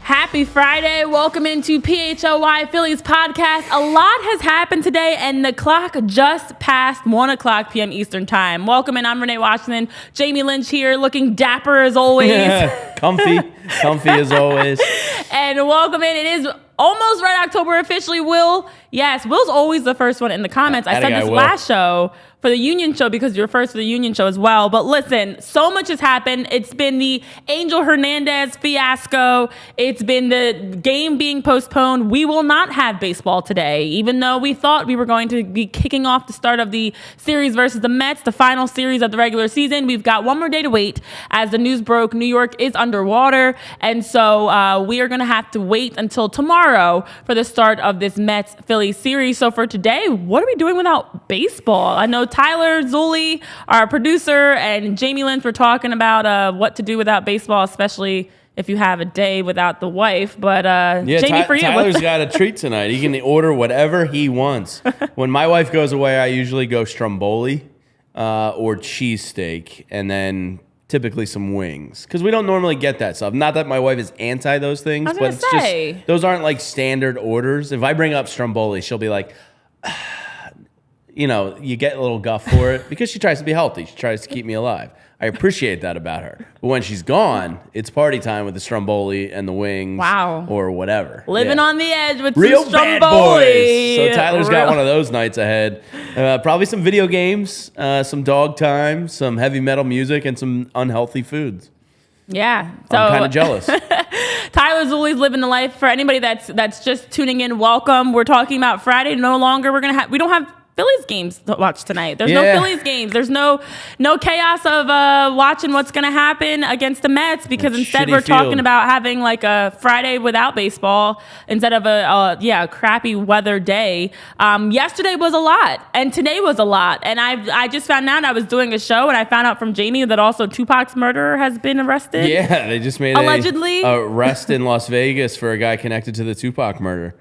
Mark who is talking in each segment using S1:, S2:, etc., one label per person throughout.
S1: Happy Friday. Welcome into PHLY Phillies podcast. A lot has happened today, and the clock just passed 1 o'clock p.m. Eastern time. Welcome in. I'm Renee Washington. Jamie Lynch here, looking dapper as always.
S2: Comfy as always.
S1: And welcome in. It is almost right October officially. Will's always the first one in the comments. I said this last show for the Union show because you're first for the Union show as well. But listen, so much has happened. It's been the Angel Hernandez fiasco. It's been the game being postponed. We will not have baseball today, even though we thought we were going to be kicking off the start of the series versus the Mets, the final series of the regular season. We've got one more day to wait. As the news broke, New York is underwater. And so we are going to have to wait until tomorrow for the start of this Mets-Phillies series. So for today, what are we doing without baseball? I know Tyler Zulli, our producer, and Jamie Lynch were talking about what to do without baseball, especially if you have a day without the wife. But Jamie, for you,
S2: Tyler's got a treat tonight. He can order whatever he wants. When my wife goes away, I usually go stromboli or cheesesteak, and then typically some wings, because we don't normally get that stuff. Not that my wife is anti those things, but it's just those aren't like standard orders. If I bring up stromboli, she'll be like, you get a little guff for it because she tries to be healthy. She tries to keep me alive. I appreciate that about her. But when she's gone, it's party time with the stromboli and the wings.
S1: Wow.
S2: Or whatever.
S1: Living on the edge with
S2: real
S1: some stromboli.
S2: Bad boys. So Tyler's got one of those nights ahead. Probably some video games, some dog time, some heavy metal music, and some unhealthy foods.
S1: Yeah. So
S2: I'm kind of jealous.
S1: Tyler's always living the life. For anybody that's just tuning in, welcome. We're talking about Friday. No longer we don't have Phillies games to watch tonight. There's no Phillies games. There's no chaos of watching what's going to happen against the Mets, because instead we're talking about having like a Friday without baseball instead of a crappy weather day. Yesterday was a lot, and today was a lot. And I just found out, I was doing a show, and I found out from Jamie that also Tupac's murderer has been arrested.
S2: Yeah, they just made
S1: allegedly
S2: a arrest in Las Vegas for a guy connected to the Tupac murder.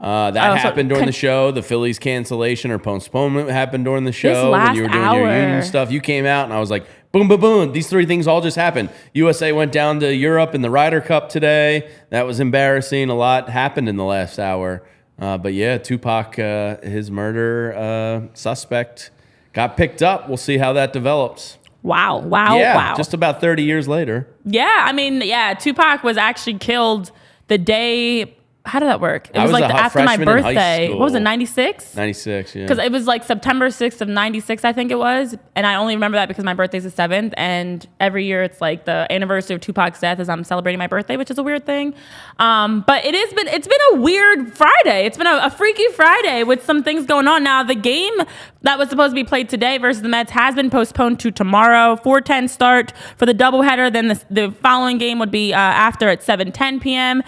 S2: That happened during the show. The Phillies cancellation or postponement happened during the show when you were doing your union stuff. You came out and I was like, boom, boom, boom. These three things all just happened. USA went down to Europe in the Ryder Cup today. That was embarrassing. A lot happened in the last hour. But yeah, Tupac, his murder suspect, got picked up. We'll see how that develops.
S1: Wow.
S2: Just about 30 years later.
S1: Yeah, Tupac was actually killed the day. How did that work? It was like after my birthday. What was it, 96?
S2: 96, yeah.
S1: Because it was like September 6th of 96, I think it was. And I only remember that because my birthday's the 7th. And every year it's like the anniversary of Tupac's death as I'm celebrating my birthday, which is a weird thing. But it's been a weird Friday. It's been a freaky Friday with some things going on. Now, the game that was supposed to be played today versus the Mets has been postponed to tomorrow. 4:10 start for the doubleheader. Then the following game would be after at 7:10 p.m.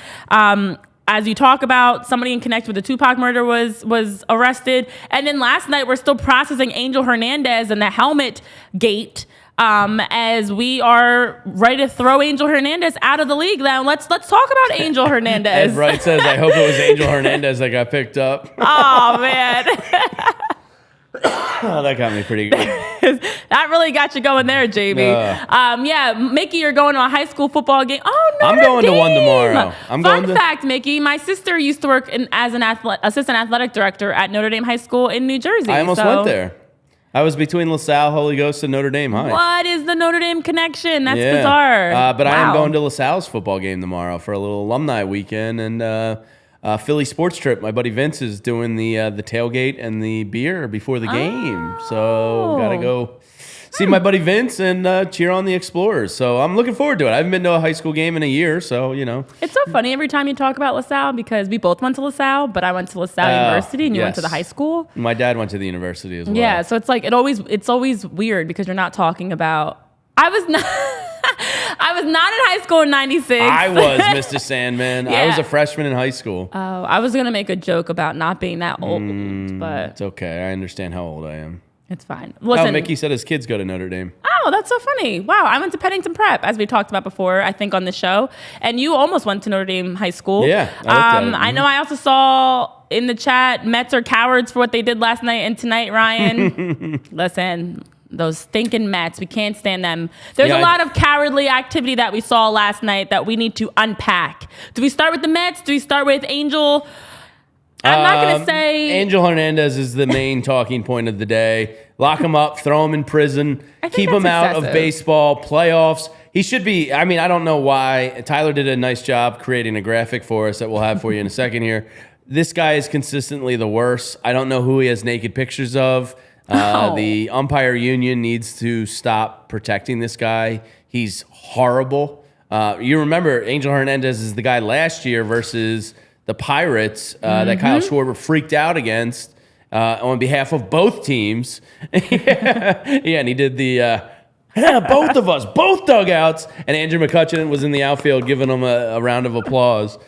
S1: As you talk about, somebody in connection with the Tupac murder was arrested. And then last night, we're still processing Angel Hernandez and the helmet gate as we are ready to throw Angel Hernandez out of the league. Now, let's talk about Angel Hernandez.
S2: Ed Wright says, I hope it was Angel Hernandez that got picked up.
S1: Oh, man.
S2: Oh, that got me pretty good.
S1: That really got you going there, Jamie. Mickey, you're going to a high school football game. Oh, no,
S2: I'm going to one tomorrow.
S1: Fun fact, Mickey, my sister used to work as an assistant athletic director at Notre Dame High School in New Jersey.
S2: I almost went there. I was between LaSalle, Holy Ghost, and Notre Dame High.
S1: What is the Notre Dame connection? That's bizarre.
S2: But I am going to LaSalle's football game tomorrow for a little alumni weekend, and Philly Sports Trip. My buddy Vince is doing the tailgate and the beer before the game. So got to go see my buddy Vince and cheer on the Explorers. So I'm looking forward to it. I haven't been to a high school game in a year, so,
S1: It's so funny every time you talk about LaSalle, because we both went to LaSalle, but I went to LaSalle University and you went to the high school.
S2: My dad went to the university as well.
S1: Yeah, so it's like it's always weird because you're not talking about... I was not in high school in 96.
S2: I was, Mr. Sandman.
S1: Yeah.
S2: I was a freshman in high school.
S1: Oh, I was going to make a joke about not being that old, but...
S2: It's okay. I understand how old I am.
S1: It's fine. Listen,
S2: Mickey said his kids go to Notre Dame.
S1: Oh, that's so funny. Wow, I went to Pennington Prep, as we talked about before, I think, on the show. And you almost went to Notre Dame High School.
S2: Yeah,
S1: I know I also saw in the chat, Mets are cowards for what they did last night and tonight, Ryan. Listen, those stinking Mets, we can't stand them. There's a lot of cowardly activity that we saw last night that we need to unpack. Do we start with the Mets? Do we start with Angel? I'm not going to say...
S2: Angel Hernandez is the main talking point of the day. Lock him up, throw him in prison, keep him out of baseball, playoffs. He should be... I mean, I don't know why. Tyler did a nice job creating a graphic for us that we'll have for you in a second here. This guy is consistently the worst. I don't know who he has naked pictures of. The umpire union needs to stop protecting this guy. He's horrible. You remember Angel Hernandez is the guy last year versus... the Pirates that Kyle Schwarber freaked out against on behalf of both teams. And he did the both of us, both dugouts. And Andrew McCutcheon was in the outfield giving him a round of applause.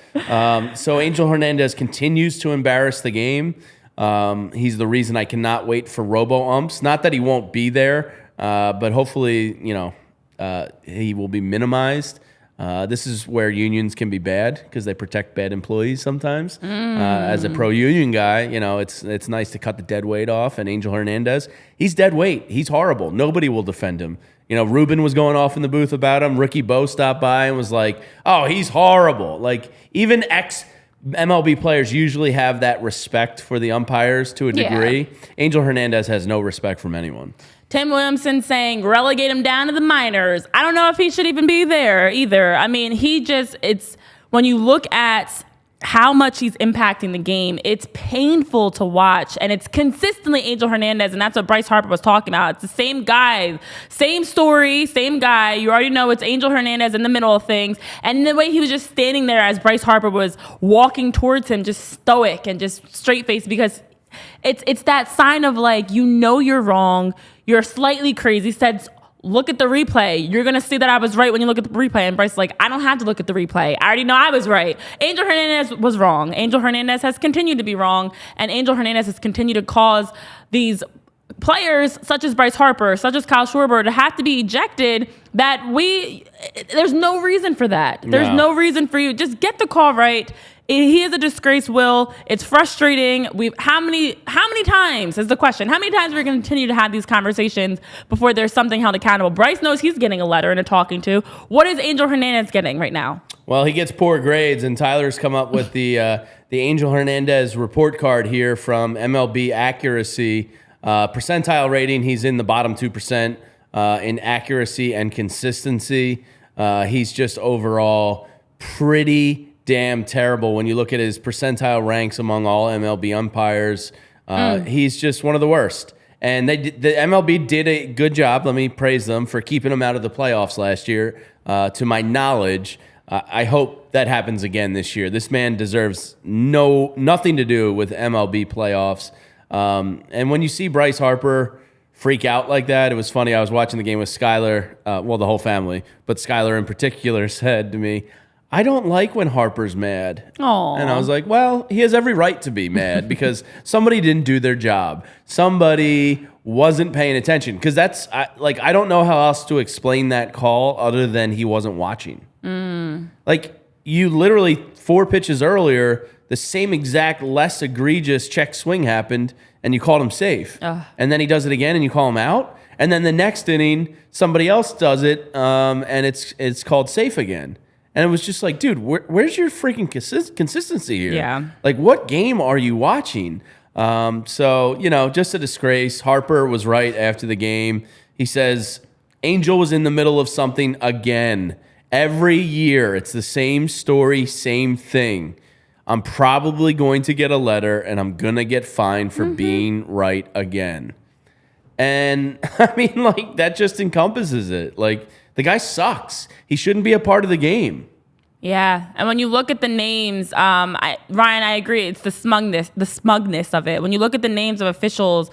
S2: So Angel Hernandez continues to embarrass the game. He's the reason I cannot wait for Robo umps. Not that he won't be there, but hopefully, he will be minimized. This is where unions can be bad because they protect bad employees sometimes. As a pro-union guy, it's nice to cut the dead weight off. And Angel Hernandez, he's dead weight. He's horrible. Nobody will defend him. Ruben was going off in the booth about him. Ricky Bo stopped by and was like, oh, he's horrible. Like, even ex-MLB players usually have that respect for the umpires to a degree. Yeah. Angel Hernandez has no respect from anyone.
S1: Tim Williamson saying, relegate him down to the minors. I don't know if he should even be there either. I mean, it's when you look at how much he's impacting the game, it's painful to watch. And it's consistently Angel Hernandez, and that's what Bryce Harper was talking about. It's the same guy, same story, same guy. You already know it's Angel Hernandez in the middle of things. And the way he was just standing there as Bryce Harper was walking towards him, just stoic and just straight-faced, because it's that sign of you're wrong. You're slightly crazy. Said, look at the replay. You're going to see that I was right when you look at the replay. And Bryce is like, I don't have to look at the replay. I already know I was right. Angel Hernandez was wrong. Angel Hernandez has continued to be wrong. And Angel Hernandez has continued to cause these players, such as Bryce Harper, such as Kyle Schwarber, to have to be ejected. There's no reason for that. There's no reason for you. Just get the call right. He is a disgrace, Will. It's frustrating. How many times is the question? How many times are we going to continue to have these conversations before there's something held accountable? Bryce knows he's getting a letter and a talking to. What is Angel Hernandez getting right now?
S2: Well, he gets poor grades, and Tyler's come up with the Angel Hernandez report card here from MLB Accuracy. Percentile rating, he's in the bottom 2% in accuracy and consistency. He's just overall pretty damn terrible when you look at his percentile ranks among all MLB umpires. He's just one of the worst. And the MLB did a good job. Let me praise them for keeping him out of the playoffs last year. To my knowledge, I hope that happens again this year. This man deserves nothing to do with MLB playoffs. And when you see Bryce Harper freak out like that, it was funny. I was watching the game with Skylar, the whole family, but Skylar in particular said to me, I don't like when Harper's mad.
S1: Aww.
S2: And I was like, well, he has every right to be mad because somebody didn't do their job. Somebody wasn't paying attention. Because I don't know how else to explain that call other than he wasn't watching. You literally 4 pitches earlier, the same exact less egregious check swing happened and you called him safe. And then he does it again and you call him out. And then the next inning, somebody else does it and it's called safe again. And it was just like, dude, where's your freaking consistency here?
S1: Yeah.
S2: What game are you watching? So, just a disgrace. Harper was right after the game. He says, Angel was in the middle of something again. Every year, it's the same story, same thing. I'm probably going to get a letter, and I'm going to get fined for being right again. And, that just encompasses it. The guy sucks. He shouldn't be a part of the game.
S1: Yeah, and when you look at the names, Ryan, I agree. It's the smugness of it. When you look at the names of officials,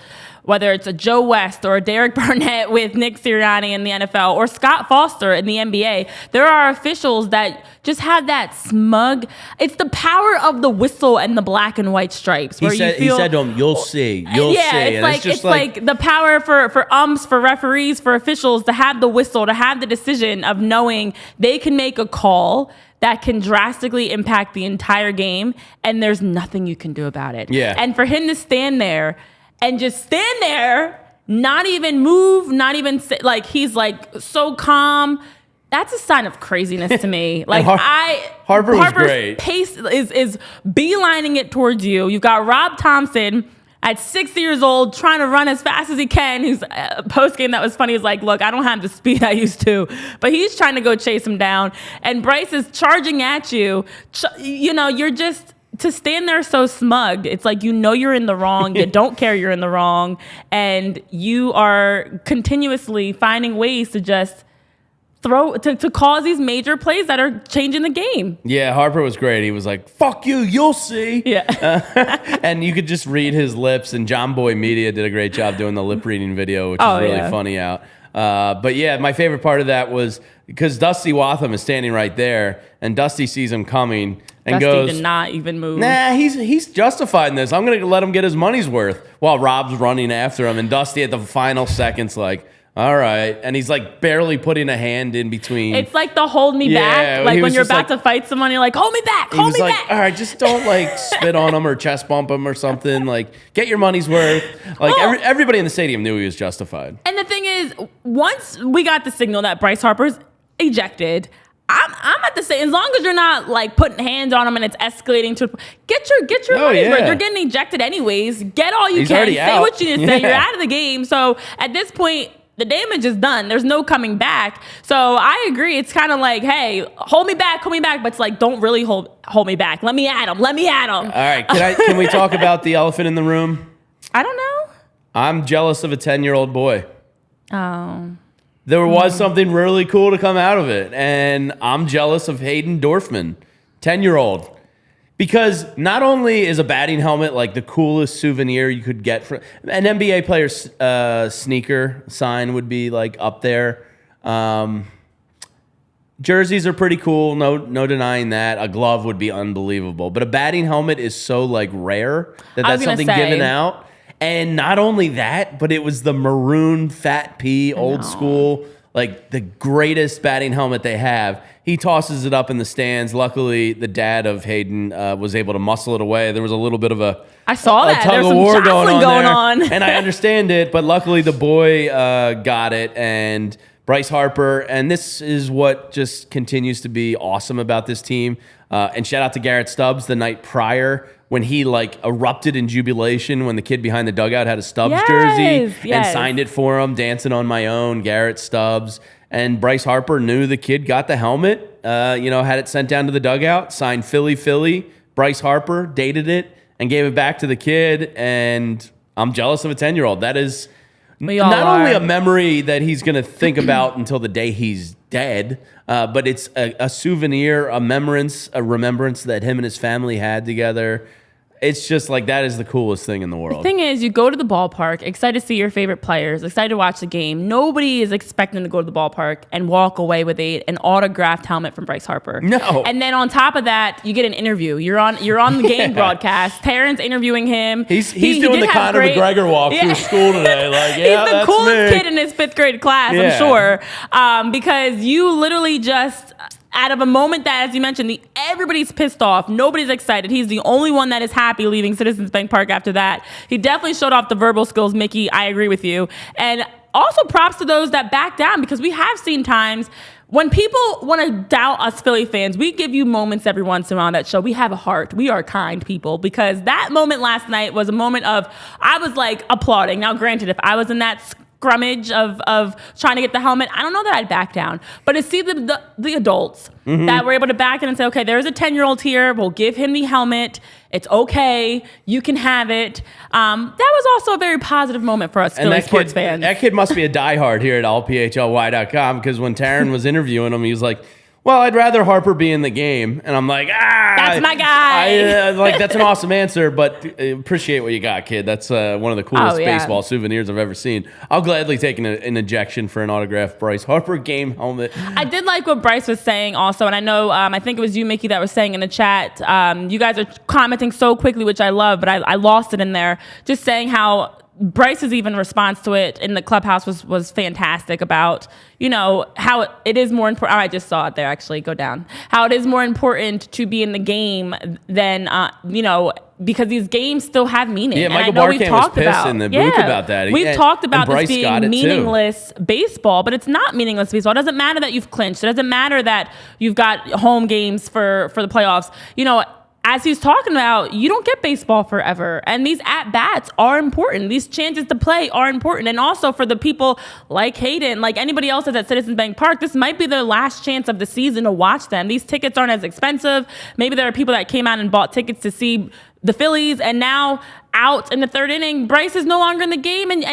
S1: whether it's a Joe West or a Derek Barnett with Nick Sirianni in the NFL or Scott Foster in the NBA, there are officials that just have that smug. It's the power of the whistle and the black and white stripes. Where
S2: he said to him, "You'll see, you'll see."
S1: It's like the power for umps, for referees, for officials to have the whistle, to have the decision of knowing they can make a call that can drastically impact the entire game, and there's nothing you can do about it.
S2: Yeah.
S1: And for him to stand there and just stand there, not even move, not even sit, like he's like so calm. That's a sign of craziness to me. Like
S2: Harper's great.
S1: Pace is beelining it towards you. You've got Rob Thompson at 60 years old trying to run as fast as he can. He's post game that was funny. He's like, look, I don't have the speed I used to, but he's trying to go chase him down. And Bryce is charging at you. You're just to stand there so smug. It's like, you're in the wrong. You don't care you're in the wrong. And you are continuously finding ways to just to cause these major plays that are changing the game.
S2: Yeah, Harper was great. He was like, "Fuck you, you'll see."
S1: Yeah.
S2: And you could just read his lips, and John Boy Media did a great job doing the lip reading video, which is really funny out. But yeah, my favorite part of that was because Dusty Watham is standing right there, and Dusty sees him coming and
S1: Dusty
S2: goes,
S1: did not even move.
S2: "Nah, he's justified in this. I'm going to let him get his money's worth." While Rob's running after him, and Dusty at the final seconds like, "All right," and he's like barely putting a hand in between.
S1: It's like the hold me back. Like when you're about to fight someone, you're like, "Hold me back, hold me back."
S2: All right, just don't like spit on him or chest bump him or something. Like, get your money's worth. Like everybody in the stadium knew he was justified.
S1: And the thing is, once we got the signal that Bryce Harper's ejected, I'm at the same. As long as you're not like putting hands on him and it's escalating to get your money's worth. You're getting ejected anyways. Get all you can. Say what you need to say. You're out of the game. So at this point, the damage is done. There's no coming back. So I agree. It's kind of like, hey, hold me back. But it's like, don't really hold me back. Let me at him. All
S2: right. Can we talk about the elephant in the room?
S1: I don't know.
S2: I'm jealous of a 10-year-old boy.
S1: Oh.
S2: There was something really cool to come out of it. And I'm jealous of Hayden Dorfman, 10-year-old. Because not only is a batting helmet like the coolest souvenir you could get from an NBA player's sneaker sign would be like up there. Jerseys are pretty cool, no denying that. A glove would be unbelievable, but a batting helmet is so like rare that's something given out. And not only that, but it was the maroon Fat P old school, like the greatest batting helmet they have. He tosses it up in the stands. Luckily, the dad of Hayden was able to muscle it away. There was a little bit of a tug of war going on. And I understand it, but luckily the boy got it. And Bryce Harper, and this is what just continues to be awesome about this team. And shout out to Garrett Stubbs the night prior when he like erupted in jubilation when the kid behind the dugout had a Stubbs jersey and signed it for him, dancing on my own, Garrett Stubbs. And Bryce Harper knew the kid got the helmet, had it sent down to the dugout, signed Philly. Bryce Harper dated it and gave it back to the kid. And I'm jealous of a 10-year-old. That is not only a memory that he's going to think about until the day he's dead, but it's a souvenir, a remembrance that him and his family had together. It's just like that is the coolest thing in the world.
S1: The thing is, you go to the ballpark, excited to see your favorite players, excited to watch the game. Nobody is expecting to go to the ballpark and walk away with an autographed helmet from Bryce Harper.
S2: No.
S1: And then on top of that, you get an interview. You're on the game broadcast. Taryn's interviewing him.
S2: He's doing the Conor McGregor walk through school today. Like,
S1: he's the coolest kid in his 5th grade class, I'm sure. Because you literally just, out of a moment that, as you mentioned, everybody's pissed off. Nobody's excited. He's the only one that is happy leaving Citizens Bank Park after that. He definitely showed off the verbal skills, Mickey. I agree with you. And also props to those that back down, because we have seen times when people want to doubt us Philly fans. We give you moments every once in a while that show we have a heart. We are kind people, because that moment last night was a moment of, I was like applauding. Now, granted, if I was in that scrummage of trying to get the helmet, I don't know that I'd back down. But to see the adults that were able to back in and say, okay, there's a 10-year-old here, we'll give him the helmet. It's okay. You can have it. That was also a very positive moment for us Philly sports fans.
S2: That kid must be a diehard here at allphly.com, because when Taryn was interviewing him, he was like, Well, I'd rather Harper be in the game, and I'm like,
S1: that's my guy.
S2: That's an awesome answer, but appreciate what you got, kid. That's one of the coolest baseball souvenirs I've ever seen. I'll gladly take an ejection for an autographed Bryce Harper game helmet.
S1: I did like what Bryce was saying also, and I know I think it was you, Mickey, that was saying in the chat. You guys are commenting so quickly, which I love, but I lost it in there. Just saying how Bryce's even response to it in the clubhouse was fantastic about, how it is more important. Oh, I just saw it there actually go down. How it is more important to be in the game than, because these games still have meaning.
S2: Yeah, Michael Barkan was pissed in the booth about that.
S1: We've talked about this being meaningless baseball, but it's not meaningless baseball. It doesn't matter that you've clinched. It doesn't matter that you've got home games for the playoffs. As he's talking about, you don't get baseball forever. And these at-bats are important. These chances to play are important. And also for the people like Hayden, like anybody else that's at Citizens Bank Park, this might be their last chance of the season to watch them. These tickets aren't as expensive. Maybe there are people that came out and bought tickets to see the Phillies, and now out in the third inning, Bryce is no longer in the game, and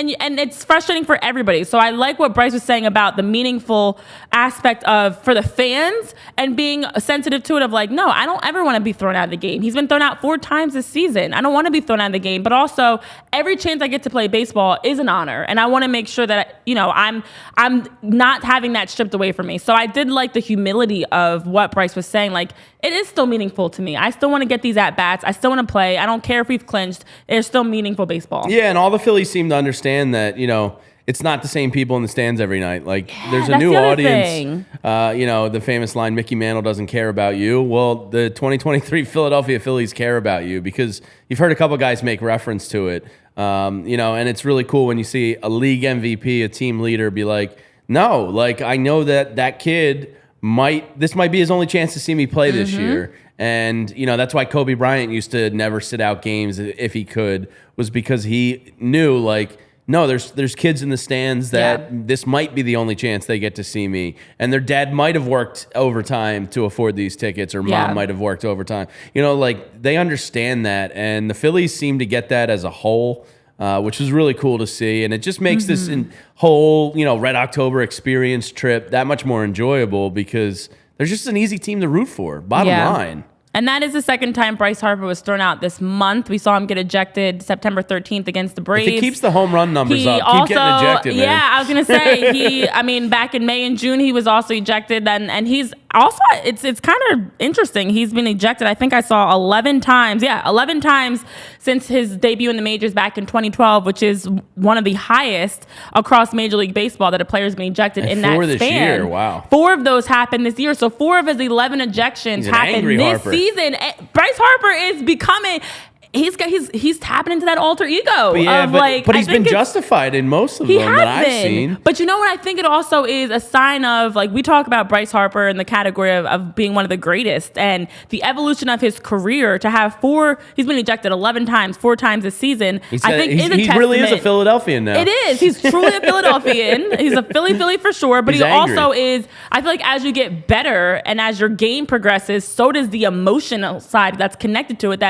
S1: it's frustrating for everybody. So I like what Bryce was saying about the meaningful aspect for the fans and being sensitive to it of like, no, I don't ever want to be thrown out of the game. He's been thrown out 4 times this season. I don't want to be thrown out of the game, but also every chance I get to play baseball is an honor, and I want to make sure that I'm not having that stripped away from me. So I did like the humility of what Bryce was saying. Like, it is still meaningful to me. I still want to get these at-bats. I still want to play. I don't care if we've clinched. It's still meaningful baseball.
S2: Yeah, and all the Phillies seem to understand that, it's not the same people in the stands every night. Like, there's a new audience. The famous line, Mickey Mantle doesn't care about you. Well, the 2023 Philadelphia Phillies care about you, because you've heard a couple guys make reference to it. And it's really cool when you see a league MVP, a team leader, be like, no, like, I know that kid this might be his only chance to see me play this year. And, that's why Kobe Bryant used to never sit out games if he could, was because he knew, like, no, there's kids in the stands that this might be the only chance they get to see me. And their dad might have worked overtime to afford these tickets, or mom might have worked overtime. They understand that. And the Phillies seem to get that as a whole, which is really cool to see. And it just makes this whole, Red October experience trip that much more enjoyable, because they're just an easy team to root for, bottom line.
S1: And that is the second time Bryce Harper was thrown out this month. We saw him get ejected September 13th against the Braves.
S2: If he keeps the home run numbers up, keep getting ejected, man.
S1: Yeah, I was going to say, back in May and June, he was also ejected. And he's also, it's kind of interesting. He's been ejected, I think I saw 11 times. Yeah, 11 times since his debut in the majors back in 2012, which is one of the highest across Major League Baseball that a player's been ejected in that span. 4 this year,
S2: wow.
S1: 4 of those happened this year. So 4 of his 11 ejections happened this season. Bryce Harper is becoming. He's tapping into that alter ego.
S2: But he's been justified in most of them that I've seen.
S1: But you know what? I think it also is a sign of, like, we talk about Bryce Harper in the category of being one of the greatest, and the evolution of his career to have 4. He's been ejected 11 times, 4 times this season. He
S2: really is a Philadelphian now.
S1: It is. He's truly a Philadelphian. He's a Philly for sure. But he also is. I feel like as you get better and as your game progresses, so does the emotional side that's connected to it.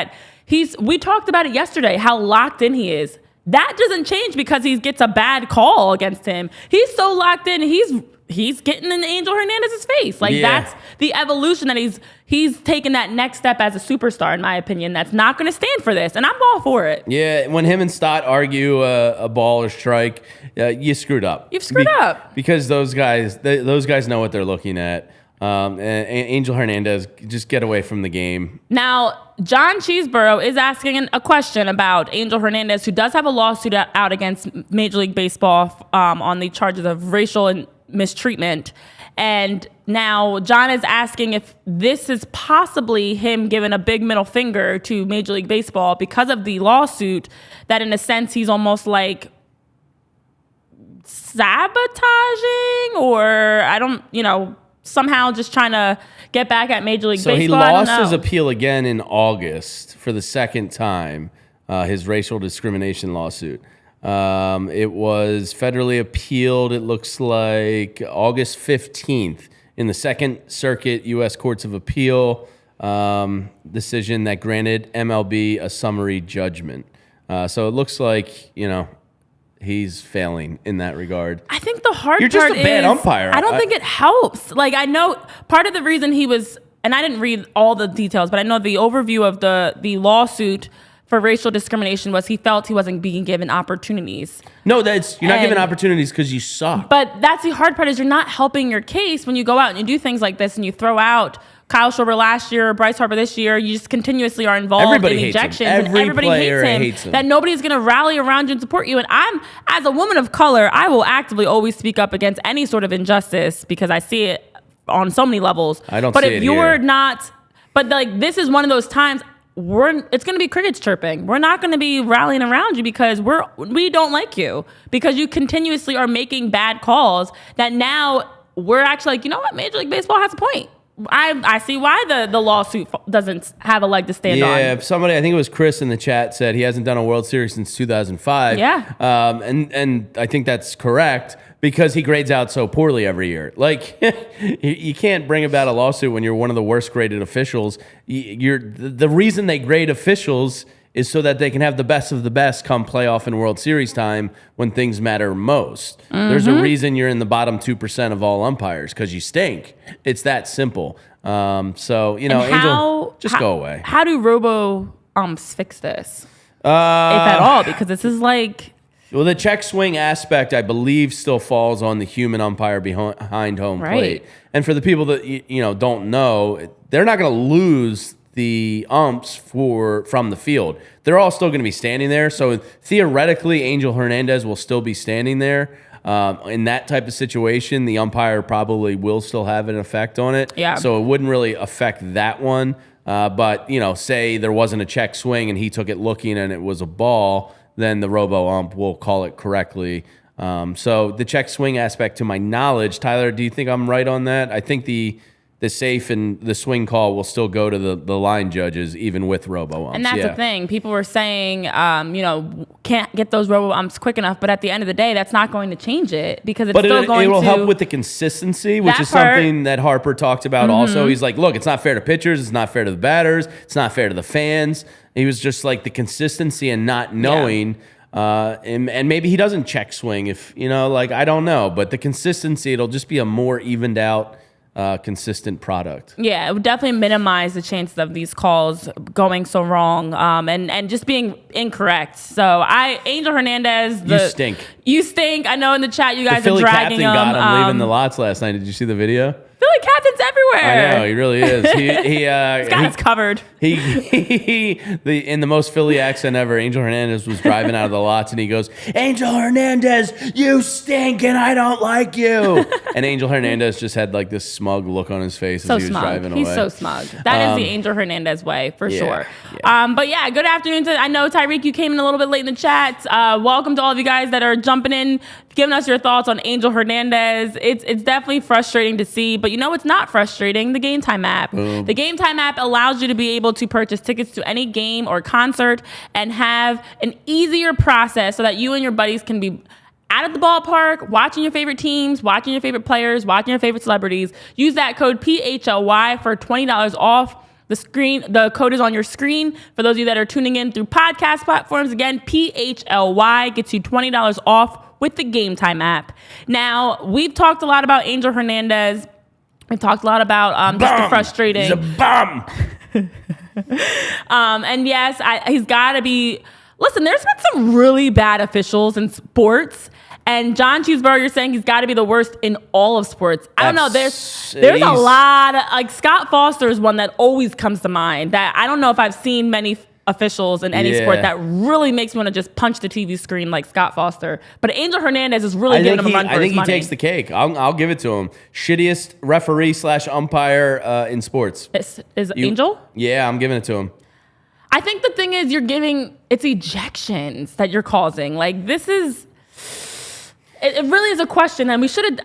S1: We talked about it yesterday, how locked in he is. That doesn't change because he gets a bad call against him. He's so locked in, he's getting in Angel Hernandez's face. That's the evolution that he's taken that next step as a superstar, in my opinion, that's not going to stand for this. And I'm all for it.
S2: Yeah, when him and Stott argue a ball or strike, you screwed up.
S1: You've screwed up.
S2: Because those guys know what they're looking at. And Angel Hernandez, just get away from the game.
S1: Now, John Cheeseborough is asking a question about Angel Hernandez, who does have a lawsuit out against Major League Baseball on the charges of racial and mistreatment. And now John is asking if this is possibly him giving a big middle finger to Major League Baseball because of the lawsuit, that in a sense he's almost like sabotaging, or somehow just trying to get back at Major League Baseball.
S2: So he lost his appeal again in August for the second time, his racial discrimination lawsuit. It was federally appealed, it looks like, August 15th in the Second Circuit U.S. Courts of Appeal decision that granted MLB a summary judgment. So it looks like, he's failing in that regard.
S1: I think the hard
S2: You're
S1: part
S2: just a bad umpire.
S1: I don't think it helps. Like, I know part of the reason he was, and I didn't read all the details, but I know the overview of the lawsuit for racial discrimination was he felt he wasn't being given opportunities.
S2: No, you're not given opportunities because you suck.
S1: But that's the hard part, is you're not helping your case when you go out and you do things like this and you throw out Kyle Schwarber last year, Bryce Harper this year. You just continuously are involved in ejections. Everybody hates him. That nobody's going to rally around you and support you. And I'm, as a woman of color, I will actively always speak up against any sort of injustice because I see it on so many levels.
S2: I don't
S1: see it
S2: here.
S1: But if you're not, but like this is one of those times it's going to be crickets chirping. We're not going to be rallying around you because we don't like you, because you continuously are making bad calls that now we're actually like, you know what, Major League Baseball has a point. I see why the lawsuit doesn't have a leg to stand on.
S2: Yeah, somebody, I think it was Chris in the chat, said he hasn't done a World Series since 2005.
S1: Yeah.
S2: And I think that's correct because he grades out so poorly every year. Like, you can't bring about a lawsuit when you're one of the worst graded officials. The reason they grade officials is so that they can have the best of the best come playoff and World Series time when things matter most. Mm-hmm. There's a reason you're in the bottom 2% of all umpires, because you stink. It's that simple. So, Angel, just go away.
S1: How do Robo umps fix this? If at all, because this is like...
S2: Well, the check swing aspect, I believe, still falls on the human umpire behind home plate. And for the people that don't know, they're not going to lose the umps from the field. They're all still going to be standing there. So theoretically, Angel Hernandez will still be standing there. In that type of situation, the umpire probably will still have an effect on it.
S1: Yeah.
S2: So it wouldn't really affect that one. But say there wasn't a check swing and he took it looking and it was a ball, then the Robo ump will call it correctly. So the check swing aspect, to my knowledge, Tyler, do you think I'm right on that? I think the safe and the swing call will still go to the line judges, even with Robo umps.
S1: And that's the thing. People were saying, can't get those Robo umps quick enough. But at the end of the day, that's not going to change it, because it's still going to... But it will help
S2: with the consistency, which is something that Harper talked about also. He's like, look, it's not fair to pitchers. It's not fair to the batters. It's not fair to the fans. He was just like, the consistency and not knowing... and maybe he doesn't check swing if, I don't know. But the consistency, it'll just be a more evened out, consistent product.
S1: Yeah, it would definitely minimize the chances of these calls going so wrong, and just being incorrect. So Angel Hernandez, you stink. I know in the chat you guys are dragging him.
S2: The Philly captain got him leaving the lots last night. Did you see the video?
S1: Philly captain's everywhere.
S2: I know, he really is. He's
S1: got us covered.
S2: In the most Philly accent ever, Angel Hernandez was driving out of the lots and he goes, "Angel Hernandez, you stink and I don't like you." And Angel Hernandez just had like this smug look on his face as he was driving away.
S1: He's so smug. That is the Angel Hernandez way, for sure. Yeah. But yeah, good afternoon. I know, Tyreek, you came in a little bit late in the chat. Welcome to all of you guys that are jumping in, giving us your thoughts on Angel Hernandez. It's definitely frustrating to see, but it's not frustrating. The Game Time app. The Game Time app allows you to be able to purchase tickets to any game or concert and have an easier process so that you and your buddies can be out at the ballpark, watching your favorite teams, watching your favorite players, watching your favorite celebrities. Use that code PHLY for $20 off. The code is on your screen. For those of you that are tuning in through podcast platforms, again, PHLY gets you $20 off with the Game Time app. Now, we've talked a lot about Angel Hernandez. We've talked a lot about just the frustrating.
S2: He's a bum.
S1: And yes, he's got to be... Listen, there's been some really bad officials in sports. And John Cheeseburger saying he's got to be the worst in all of sports. I don't know. There's a lot of... Scott Foster is one that always comes to mind. That I don't know if I've seen many officials in any sport that really makes me want to just punch the TV screen like Scott Foster. But Angel Hernandez is really giving him a run for his money.
S2: I think he takes the cake. I'll give it to him. Shittiest referee / umpire in sports.
S1: Is Angel?
S2: Yeah, I'm giving it to him.
S1: I think the thing is it's ejections that you're causing. Like, this is... It really is a question, and we should have...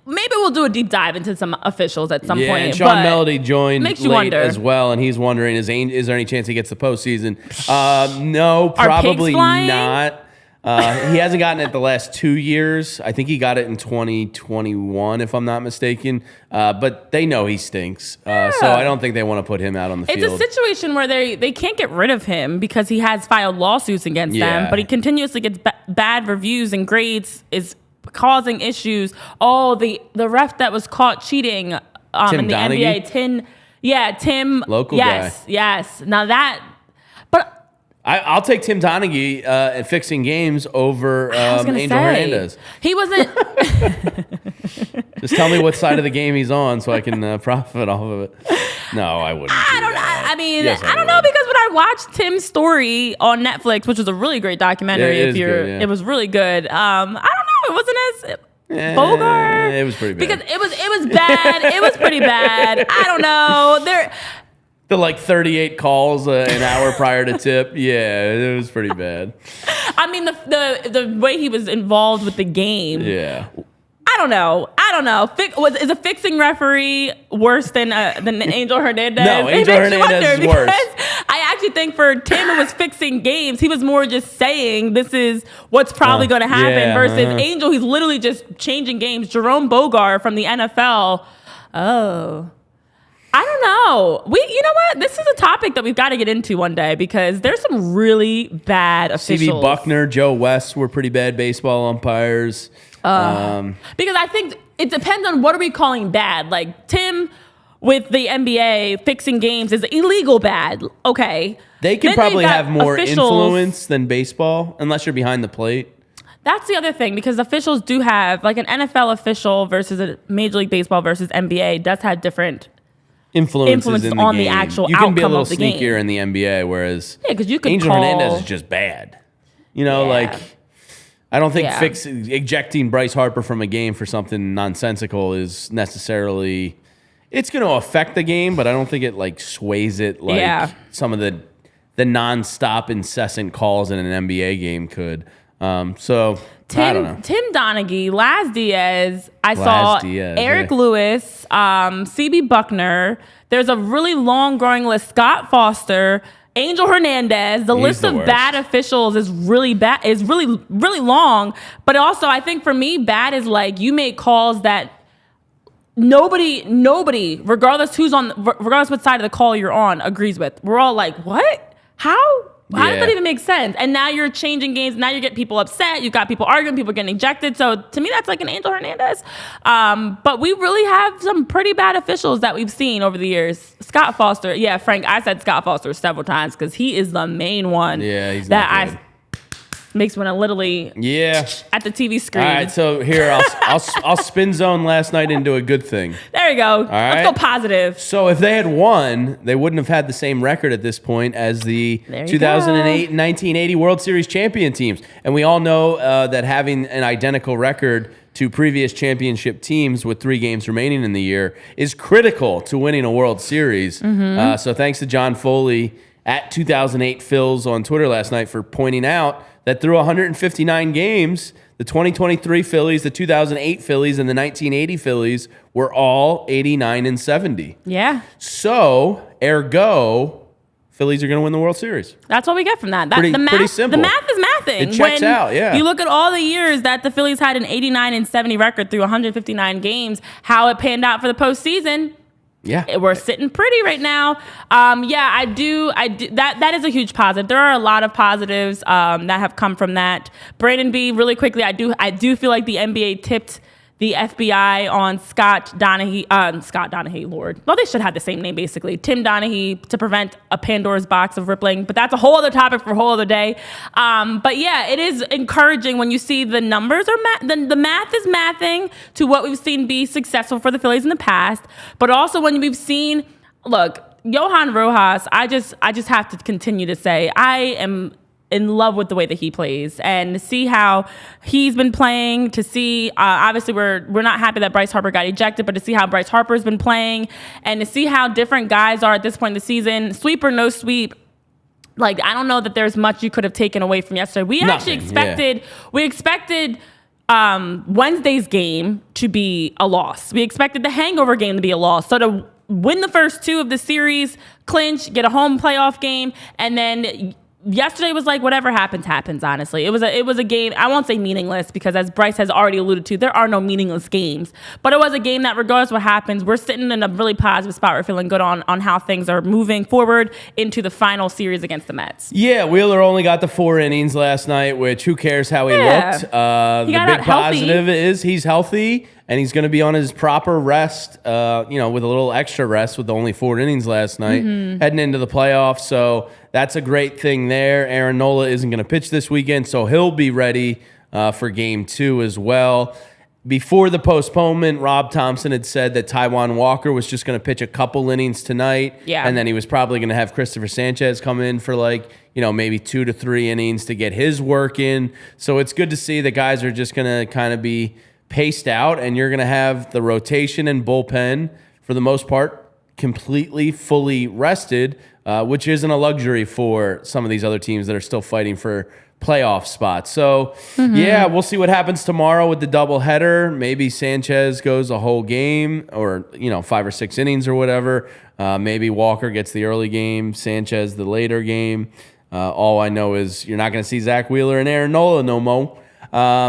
S1: Maybe we'll do a deep dive into some officials at some point.
S2: Yeah, and Sean Melody joined late as well, and he's wondering, is there any chance he gets the postseason? No, probably not. He hasn't gotten it the last 2 years. I think he got it in 2021, if I'm not mistaken. But they know he stinks. So I don't think they want to put him out on the field.
S1: It's a situation where they can't get rid of him because he has filed lawsuits against them, but he continuously gets bad reviews and grades, is causing issues. Oh, the ref that was caught cheating in the
S2: Donaghy?
S1: NBA. Tim.
S2: Local guy.
S1: Yes. Now that... But
S2: I'll take Tim Donaghy at fixing games over Angel Hernandez.
S1: He wasn't.
S2: Just tell me what side of the game he's on so I can profit off of it. No, I wouldn't.
S1: I don't know. I mean, yes, I don't know, because when I watched Tim's story on Netflix, which was a really great documentary, it was really good. I don't know. It wasn't as Bogart.
S2: It was pretty bad.
S1: Because it was bad. It was pretty bad. I don't know.
S2: The 38 calls an hour prior to tip. Yeah, it was pretty bad.
S1: I mean, the way he was involved with the game.
S2: Yeah.
S1: I don't know. Is a fixing referee worse than Angel Hernandez?
S2: No, Angel Hernandez is worse.
S1: I actually think for Tim, it was fixing games. He was more just saying this is what's probably going to happen versus Angel. He's literally just changing games. Jerome Bogart from the NFL. Oh. I don't know. You know what? This is a topic that we've got to get into one day because there's some really bad officials.
S2: C.B. Buckner, Joe West were pretty bad baseball umpires.
S1: Because I think it depends on what are we calling bad. Like Tim with the NBA fixing games is illegal bad. Okay.
S2: They could probably have more influence than baseball unless you're behind the plate.
S1: That's the other thing, because officials do have, like an NFL official versus a Major League Baseball versus NBA does have different influences
S2: in the
S1: on
S2: game.
S1: the actual
S2: you
S1: outcome
S2: can be a little
S1: of the game.
S2: sneakier in the NBA, whereas
S1: you could
S2: Angel Hernandez is just bad. I don't think ejecting Bryce Harper from a game for something nonsensical is necessarily... It's going to affect the game, but I don't think it sways it like some of the nonstop incessant calls in an NBA game could. I don't know.
S1: Tim Donaghy, Laz Diaz. I saw Eric Lewis, CB Buckner. There's a really long growing list. Scott Foster, Angel Hernandez. The list of bad officials is really bad. Is really really long. But also, I think for me, bad is you make calls that nobody, regardless what side of the call you're on, agrees with. We're all like, what? How? How does that even make sense? And now you're changing games. Now you get people upset. You've got people arguing, people getting ejected. So to me, that's like an Angel Hernandez. But we really have some pretty bad officials that we've seen over the years. Scott Foster. Yeah, Frank, I said Scott Foster several times because he is the main one.
S2: Yeah, he's
S1: that makes me want to literally at the TV screen.
S2: All right, so here I'll spin zone last night into a good thing.
S1: There you go. All right. Let's go positive.
S2: So if they had won, they wouldn't have had the same record at this point as the 2008 and 1980 World Series champion teams. And we all know that having an identical record to previous championship teams with 3 games remaining in the year is critical to winning a World Series. Mm-hmm. So thanks to John Foley at 2008 Phils on Twitter last night for pointing out that through 159 games, the 2023 Phillies, the 2008 Phillies, and the 1980 Phillies were all 89 and 70.
S1: Yeah.
S2: So, ergo, Phillies are going to win the World Series.
S1: That's what we get from that.
S2: Pretty simple.
S1: The math is mathing.
S2: It checks out, yeah.
S1: You look at all the years that the Phillies had an 89 and 70 record through 159 games, how it panned out for the postseason.
S2: Yeah,
S1: we're sitting pretty right now. I do. That is a huge positive. There are a lot of positives that have come from that. Brandon B, really quickly, I do feel like the NBA tipped the FBI on Scott Donaghy, Lord. Well, they should have the same name, basically. Tim Donaghy, to prevent a Pandora's box of rippling. But that's a whole other topic for a whole other day. But yeah, it is encouraging when you see the numbers the math is mathing to what we've seen be successful for the Phillies in the past. But also when we've seen, look, Johan Rojas, I just have to continue to say, I am in love with the way that he plays, and to see how he's been playing, to see obviously we're not happy that Bryce Harper got ejected, but to see how Bryce Harper's been playing and to see how different guys are at this point in the season, sweep or no sweep, I don't know that there's much you could have taken away from yesterday. We expected Wednesday's game to be a loss. We expected the hangover game to be a loss. So to win the first 2 of the series, clinch, get a home playoff game, and then yesterday was like whatever happens, honestly. It was a game, I won't say meaningless, because as Bryce has already alluded to, there are no meaningless games. But it was a game that regardless of what happens, we're sitting in a really positive spot. We're feeling good on how things are moving forward into the final series against the Mets.
S2: Yeah, Wheeler only got the 4 innings last night, which who cares how he looked. The big positive is he's healthy. And he's going to be on his proper rest, with a little extra rest with only 4 innings last night, heading into the playoffs. So that's a great thing there. Aaron Nola isn't going to pitch this weekend, so he'll be ready for Game 2 as well. Before the postponement, Rob Thompson had said that Taijuan Walker was just going to pitch a couple innings tonight.
S1: Yeah.
S2: And then he was probably going to have Christopher Sanchez come in for maybe 2 to 3 innings to get his work in. So it's good to see that guys are just going to kind of be paced out, and you're going to have the rotation and bullpen, for the most part, completely, fully rested, which isn't a luxury for some of these other teams that are still fighting for playoff spots. So, yeah, we'll see what happens tomorrow with the doubleheader. Maybe Sanchez goes a whole game or, 5 or 6 innings or whatever. Maybe Walker gets the early game, Sanchez the later game. All I know is you're not going to see Zach Wheeler and Aaron Nola no more.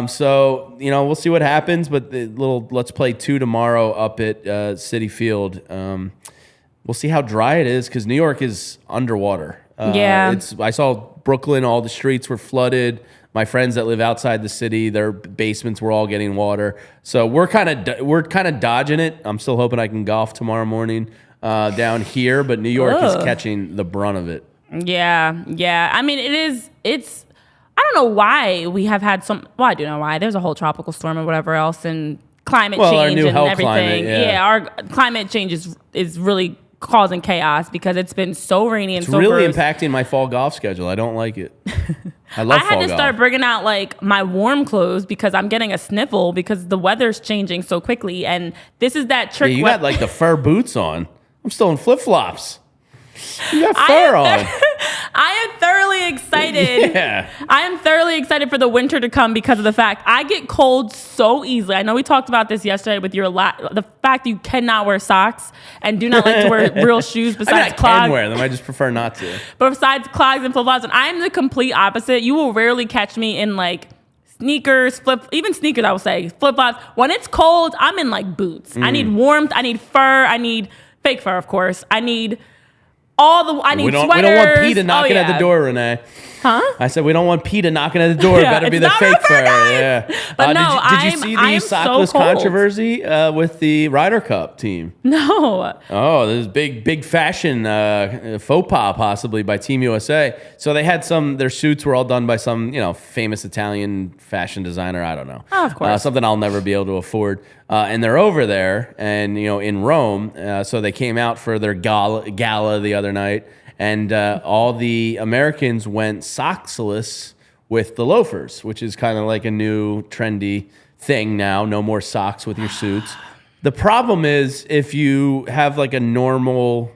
S2: So, we'll see what happens, but the little Let's Play 2 tomorrow up at Citi Field. We'll see how dry it is, because New York is underwater. I saw Brooklyn, all the streets were flooded. My friends that live outside the city, their basements were all getting water. So we're kind of dodging it. I'm still hoping I can golf tomorrow morning down here, but New York is catching the brunt of it.
S1: Yeah. I mean, it's I don't know why we have had well, I do know why. There's a whole tropical storm or whatever else, and climate change and everything. Climate, our climate change is really causing chaos because it's been so rainy and so
S2: really impacting my fall golf schedule. I don't like it. I love fall golf. I had to
S1: start bringing out my warm clothes because I'm getting a sniffle because the weather's changing so quickly, and this is that trick.
S2: Yeah, you got the fur boots on. I'm still in flip-flops. You got fur on.
S1: I am thoroughly excited.
S2: Yeah.
S1: I am thoroughly excited for the winter to come because of the fact I get cold so easily. I know we talked about this yesterday with the fact you cannot wear socks and do not like to wear real shoes besides clogs.
S2: I can wear them. I just prefer not to.
S1: But besides clogs and flip-flops, and I'm the complete opposite. You will rarely catch me in sneakers, even sneakers, I will say, flip-flops. When it's cold, I'm in boots. I need warmth. I need fur. I need fake fur, of course. I need sweaters.
S2: We don't want PETA knocking at the door, Renee.
S1: Huh?
S2: I said we don't want PETA knocking at the door. Better be the fake fur. Yeah.
S1: But no,
S2: did you see the sockless controversy with the Ryder Cup team?
S1: No.
S2: Oh, there's big fashion faux pas possibly by Team USA. So they had their suits were all done by some famous Italian fashion designer. I don't know.
S1: Oh, of course.
S2: Something I'll never be able to afford. And they're over there and in Rome. So they came out for their gala the other night. And all the Americans went socksless with the loafers, which is kind of like a new trendy thing now. No more socks with your suits. The problem is if you have a normal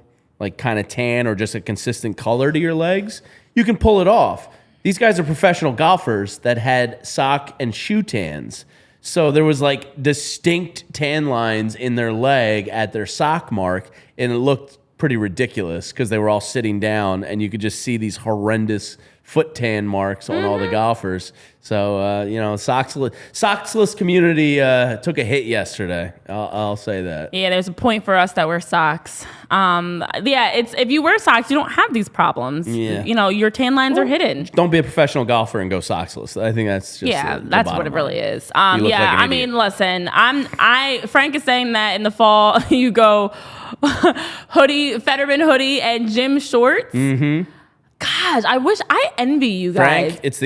S2: kind of tan or just a consistent color to your legs, you can pull it off. These guys are professional golfers that had sock and shoe tans. So there was distinct tan lines in their leg at their sock mark, and it looked pretty ridiculous because they were all sitting down and you could just see these horrendous foot tan marks on all the golfers. So, sockless community took a hit yesterday. I'll say that. Yeah,
S1: there's a point for us that wear socks. It's if you wear socks, you don't have these problems. Yeah. Your tan lines are hidden.
S2: Don't be a professional golfer and go sockless. I think that's just
S1: that's what it really is. I mean, listen, Frank is saying that in the fall you go Fetterman hoodie and gym shorts. Mm-hmm. Gosh, I envy you guys.
S2: Frank, it's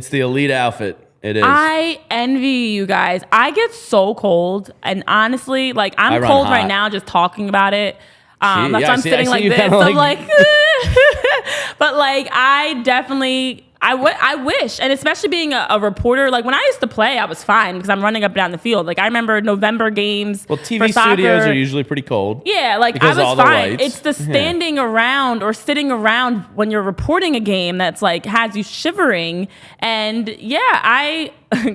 S2: the elite outfit. It is.
S1: I envy you guys. I get so cold, and honestly, I'm cold right now just talking about it. That's why I'm sitting like this. I'm but I definitely. I wish, and especially being a reporter, when I used to play, I was fine because I'm running up and down the field. I remember November games.
S2: Well, TV studios are usually pretty cold.
S1: Yeah, I was fine. It's the standing around or sitting around when you're reporting a game that's has you shivering. And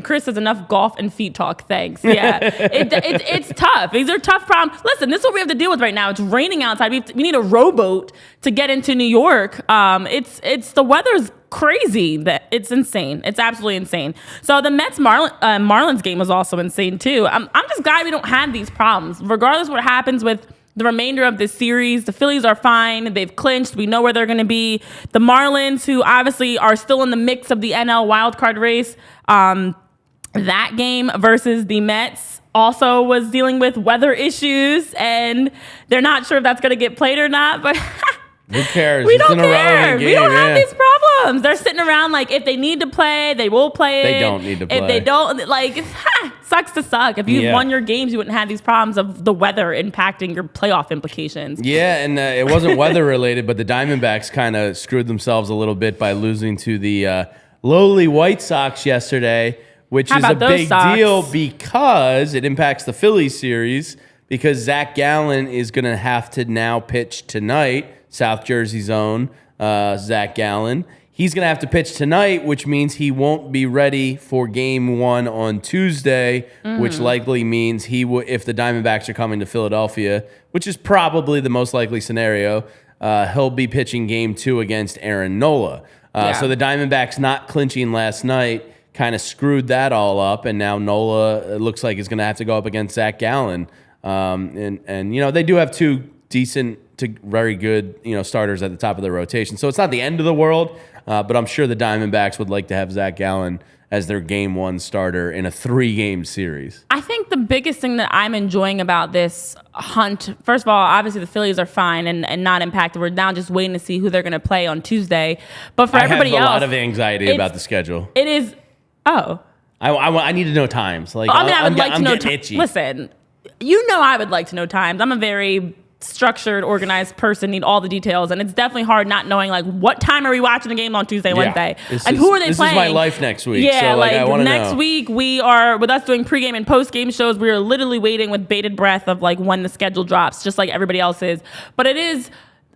S1: Chris has enough golf and feet talk. Thanks. Yeah, it's tough. These are tough problems. Listen, this is what we have to deal with right now. It's raining outside. We need a rowboat to get into New York. It's the weather's crazy. That it's insane. It's absolutely insane. So the Mets Marlins game was also insane too. I'm just glad we don't have these problems. Regardless of what happens with the remainder of this series, the Phillies are fine. They've clinched. We know where they're going to be. The Marlins, who obviously are still in the mix of the NL wildcard race, that game versus the Mets also was dealing with weather issues, and they're not sure if that's going to get played or not, but
S2: who cares?
S1: We don't care. We don't have these problems. They're sitting around like, if they need to play, they will play it.
S2: They don't need to play.
S1: If they don't, like, sucks to suck. If you won your games, you wouldn't have these problems of the weather impacting your playoff implications.
S2: Yeah, and it wasn't weather related, but the Diamondbacks kind of screwed themselves a little bit by losing to the lowly White Sox yesterday, which is a big deal because it impacts the Phillies series, because Zach Gallen is going to have to now pitch tonight. South Jersey's own Zach Gallen. He's going to have to pitch tonight, which means he won't be ready for Game 1 on Tuesday, which likely means if the Diamondbacks are coming to Philadelphia, which is probably the most likely scenario, he'll be pitching Game 2 against Aaron Nola. So the Diamondbacks not clinching last night kind of screwed that all up, and now Nola looks like is going to have to go up against Zach Gallen. And you know, they do have two decent to very good, you know, starters at the top of their rotation. So it's not the end of the world, but I'm sure the Diamondbacks would like to have Zach Gallen as their Game 1 starter in a 3-game series.
S1: I think the biggest thing that I'm enjoying about this hunt, first of all, obviously the Phillies are fine and not impacted. We're now just waiting to see who they're going to play on Tuesday. But for everybody else,
S2: I have a lot of anxiety about the schedule.
S1: It is,
S2: I need to know times. Like,
S1: I would like to know
S2: itchy.
S1: Listen, you know I would like to know times. I'm a very structured, organized person, need all the details, and it's definitely hard not knowing, like, what time are we watching the game on Tuesday, Wednesday, and who are they playing?
S2: This is my life next week.
S1: Yeah,
S2: so, like, I want to know.
S1: Next week we are, with us doing pregame and postgame shows, we are literally waiting with bated breath of like when the schedule drops, just like everybody else is. But it is,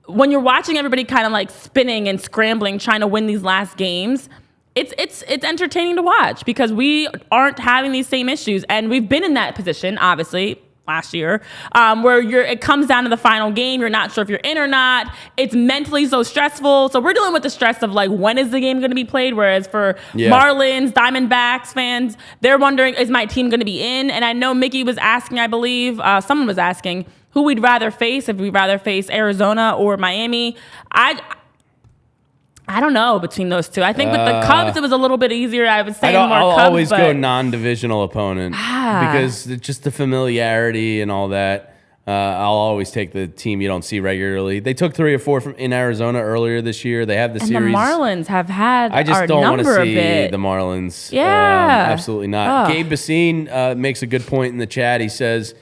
S1: when you're watching everybody kind of like spinning and scrambling, trying to win these last games, it's entertaining to watch because we aren't having these same issues, and we've been in that position, obviously, last year, where it comes down to the final game. You're not sure if you're in or not. It's mentally so stressful. So we're dealing with the stress of like, when is the game going to be played? Whereas for Marlins, Diamondbacks fans, they're wondering, is my team going to be in? And I know Mickey was asking, I believe, someone was asking who we'd rather face, if we'd rather face Arizona or Miami. I don't know between those two. I think with the Cubs, it was a little bit easier. I would say
S2: I'll
S1: Cubs,
S2: always go non-divisional opponent because just the familiarity and all that. I'll always take the team you don't see regularly. They took 3 or 4 in Arizona earlier this year. They have the series.
S1: And the Marlins have had
S2: I just
S1: our
S2: don't want to
S1: number
S2: see
S1: a bit.
S2: the Marlins.
S1: Yeah.
S2: Absolutely not. Gabe Basine makes a good point in the chat. He says,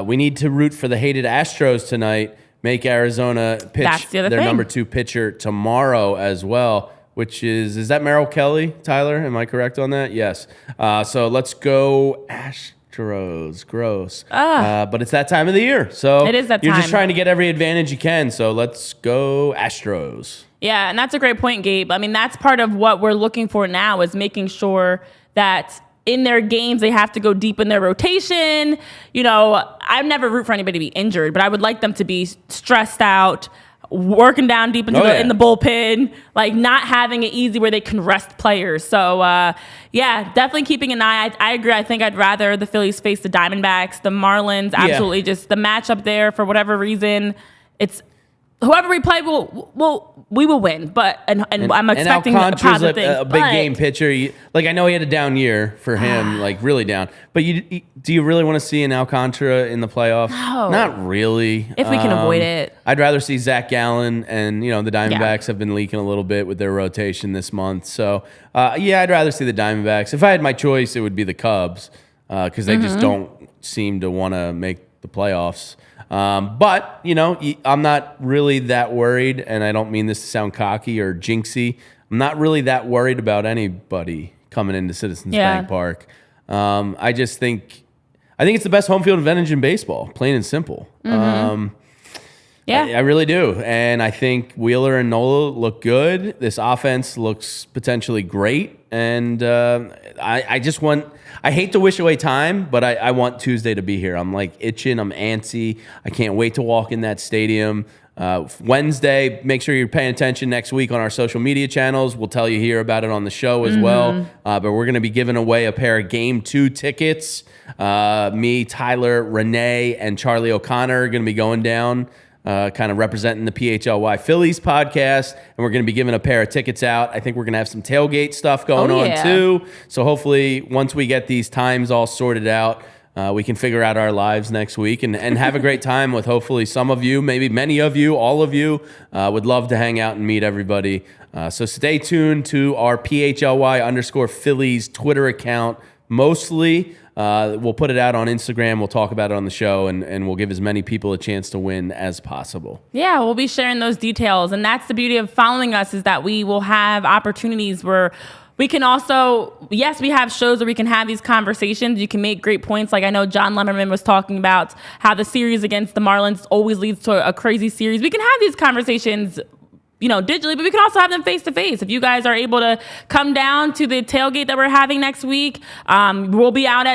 S2: we need to root for the hated Astros tonight. Make Arizona pitch their number 2 pitcher tomorrow as well, which is that Merrill Kelly, Tyler? Am I correct on that? Yes. So let's go Astros. Gross. But it's that time of the year. So
S1: it is that time.
S2: You're just trying to get every advantage you can. So let's go Astros.
S1: Yeah, and that's a great point, Gabe. I mean, that's part of what we're looking for now is making sure that in their games, they have to go deep in their rotation. You know, I never root for anybody to be injured, but I would like them to be stressed out, working down deep into in the bullpen, like not having it easy where they can rest players. So, yeah, definitely keeping an eye. I agree. I think I'd rather the Phillies face the Diamondbacks. The Marlins, absolutely just the matchup there for whatever reason. It's whoever we play, we will win. But and I'm expecting positive things.
S2: A big game pitcher. I know he had a down year for him, like really down. But do you really want to see an Alcantara in the playoffs?
S1: No.
S2: Not really.
S1: If we can avoid it.
S2: I'd rather see Zach Gallen, and the Diamondbacks have been leaking a little bit with their rotation this month. So I'd rather see the Diamondbacks. If I had my choice, it would be the Cubs because they just don't seem to want to make the playoffs. But I'm not really that worried, and I don't mean this to sound cocky or jinxy. I'm not really that worried about anybody coming into Citizens Bank Park. I think it's the best home field advantage in baseball, plain and simple. I really do. And I think Wheeler and Nola look good. This offense looks potentially great. And I hate to wish away time, but I want Tuesday to be here. I'm like itching. I'm antsy. I can't wait to walk in that stadium. Wednesday, make sure you're paying attention next week on our social media channels. We'll tell you here about it on the show as well. But we're going to be giving away a pair of Game 2 tickets. Me, Tyler, Renee, and Charlie O'Connor are going to be going down, kind of representing the PHLY Phillies podcast. And we're going to be giving a pair of tickets out. I think we're going to have some tailgate stuff going on too. So hopefully once we get these times all sorted out, we can figure out our lives next week and have a great time with hopefully some of you, maybe many of you, all of you. Would love to hang out and meet everybody. So stay tuned to our PHLY_Phillies Twitter account. Mostly, we'll put it out on Instagram. We'll talk about it on the show, and we'll give as many people a chance to win as possible.
S1: Yeah, we'll be sharing those details. And that's the beauty of following us, is that we will have opportunities where we can also, yes, we have shows where we can have these conversations. You can make great points. Like I know John Lemmerman was talking about how the series against the Marlins always leads to a crazy series. We can have these conversations, digitally, but we can also have them face to face. If you guys are able to come down to the tailgate that we're having next week, we'll be out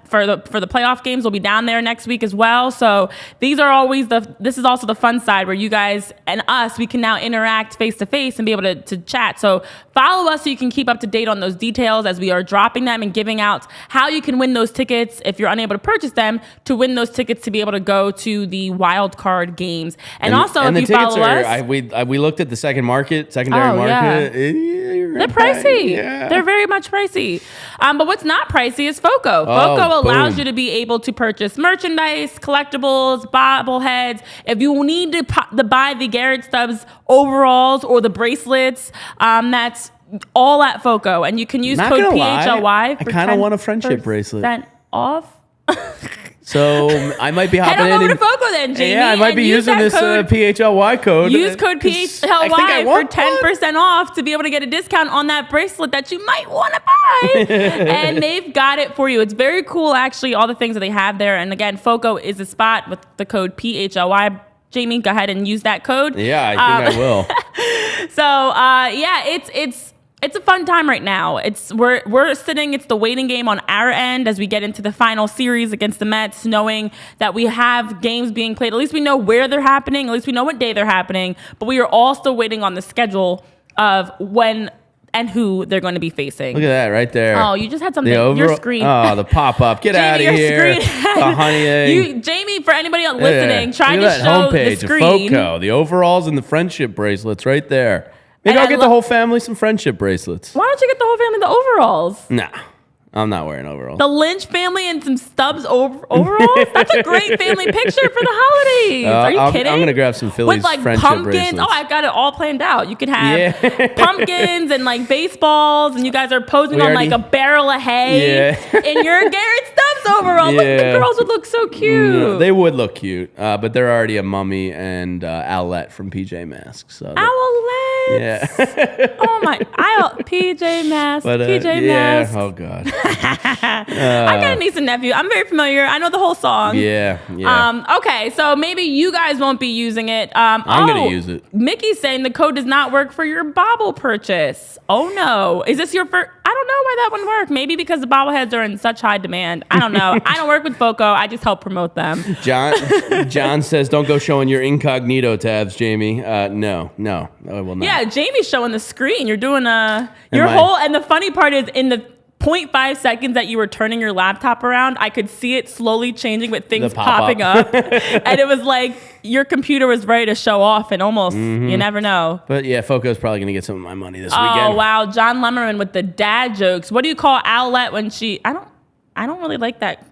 S1: for the playoff games. We'll be down there next week as well. So these are always this is also the fun side where you guys and us, we can now interact face to face and be able to chat. So follow us so you can keep up to date on those details as we are dropping them and giving out how you can win those tickets if you're unable to purchase them, to win those tickets to be able to go to the wild card games. And also, if you follow us,
S2: we looked at the secondary market.
S1: They're pricey. Yeah. They're very much pricey. But what's not pricey is FOCO. FOCO allows you to be able to purchase merchandise, collectibles, bobbleheads. If you need to buy the Garrett Stubbs overalls or the bracelets, that's all at FOCO. And you can use code PHLY.
S2: I kind of want a friendship bracelet.
S1: Off.
S2: So I might be hopping
S1: in.
S2: Head
S1: on over to FOCO then, Jamie.
S2: Yeah, I might be using this PHLY code.
S1: Use code PHLY for 10% off to be able to get a discount on that bracelet that you might want to buy. And they've got it for you. It's very cool, actually, all the things that they have there. And again, FOCO is the spot with the code PHLY. Jamie, go ahead and use that code.
S2: Yeah, I think I will.
S1: So, it's a fun time right now. It's the waiting game on our end as we get into the final series against the Mets, knowing that we have games being played. At least we know where they're happening. At least we know what day they're happening. But we are all still waiting on the schedule of when and who they're going to be facing.
S2: Look at that right there.
S1: Oh, you just had something. Your screen.
S2: Oh, the pop-up. Get out of here. The honey.
S1: Jamie, for anybody listening, trying to show the screen.
S2: Of FOCO, the overalls and the friendship bracelets right there. Maybe I'll get the whole family some friendship bracelets.
S1: Why don't you get the whole family the overalls?
S2: Nah, I'm not wearing overalls.
S1: The Lynch family and some Stubbs overalls? That's a great family picture for the holidays. Are you kidding?
S2: I'm going to grab some Phillies friendship
S1: pumpkins.
S2: Bracelets.
S1: Oh, I've got it all planned out. You can have pumpkins and baseballs, and you guys are posing on a barrel of hay in your Garrett Stubbs overall. Look, the girls would look so cute.
S2: They would look cute, but they're already a mummy and Owlette from PJ Masks. So
S1: Owlette.
S2: Yeah.
S1: Oh my! PJ Masks. PJ Masks.
S2: Oh God.
S1: I got a niece and nephew. I'm very familiar. I know the whole song.
S2: Yeah.
S1: Okay, so maybe you guys won't be using it.
S2: I'm gonna use it.
S1: Mickey's saying the code does not work for your bobble purchase. Oh no! Is this your first? I don't know why that wouldn't work. Maybe because the bobbleheads are in such high demand. I don't know. I don't work with FOCO. I just help promote them.
S2: John says, "Don't go showing your incognito tabs, Jamie." No, I will not.
S1: Yeah, Jamie's showing the screen. You're doing and the funny part is in the 0.5 seconds that you were turning your laptop around, I could see it slowly changing with things popping up. And it was like your computer was ready to show off, and almost, you never know.
S2: But yeah, FOCO's probably going to get some of my money this weekend.
S1: Oh, wow. John Lemmerman with the dad jokes. What do you call Owlette when she... I don't really like that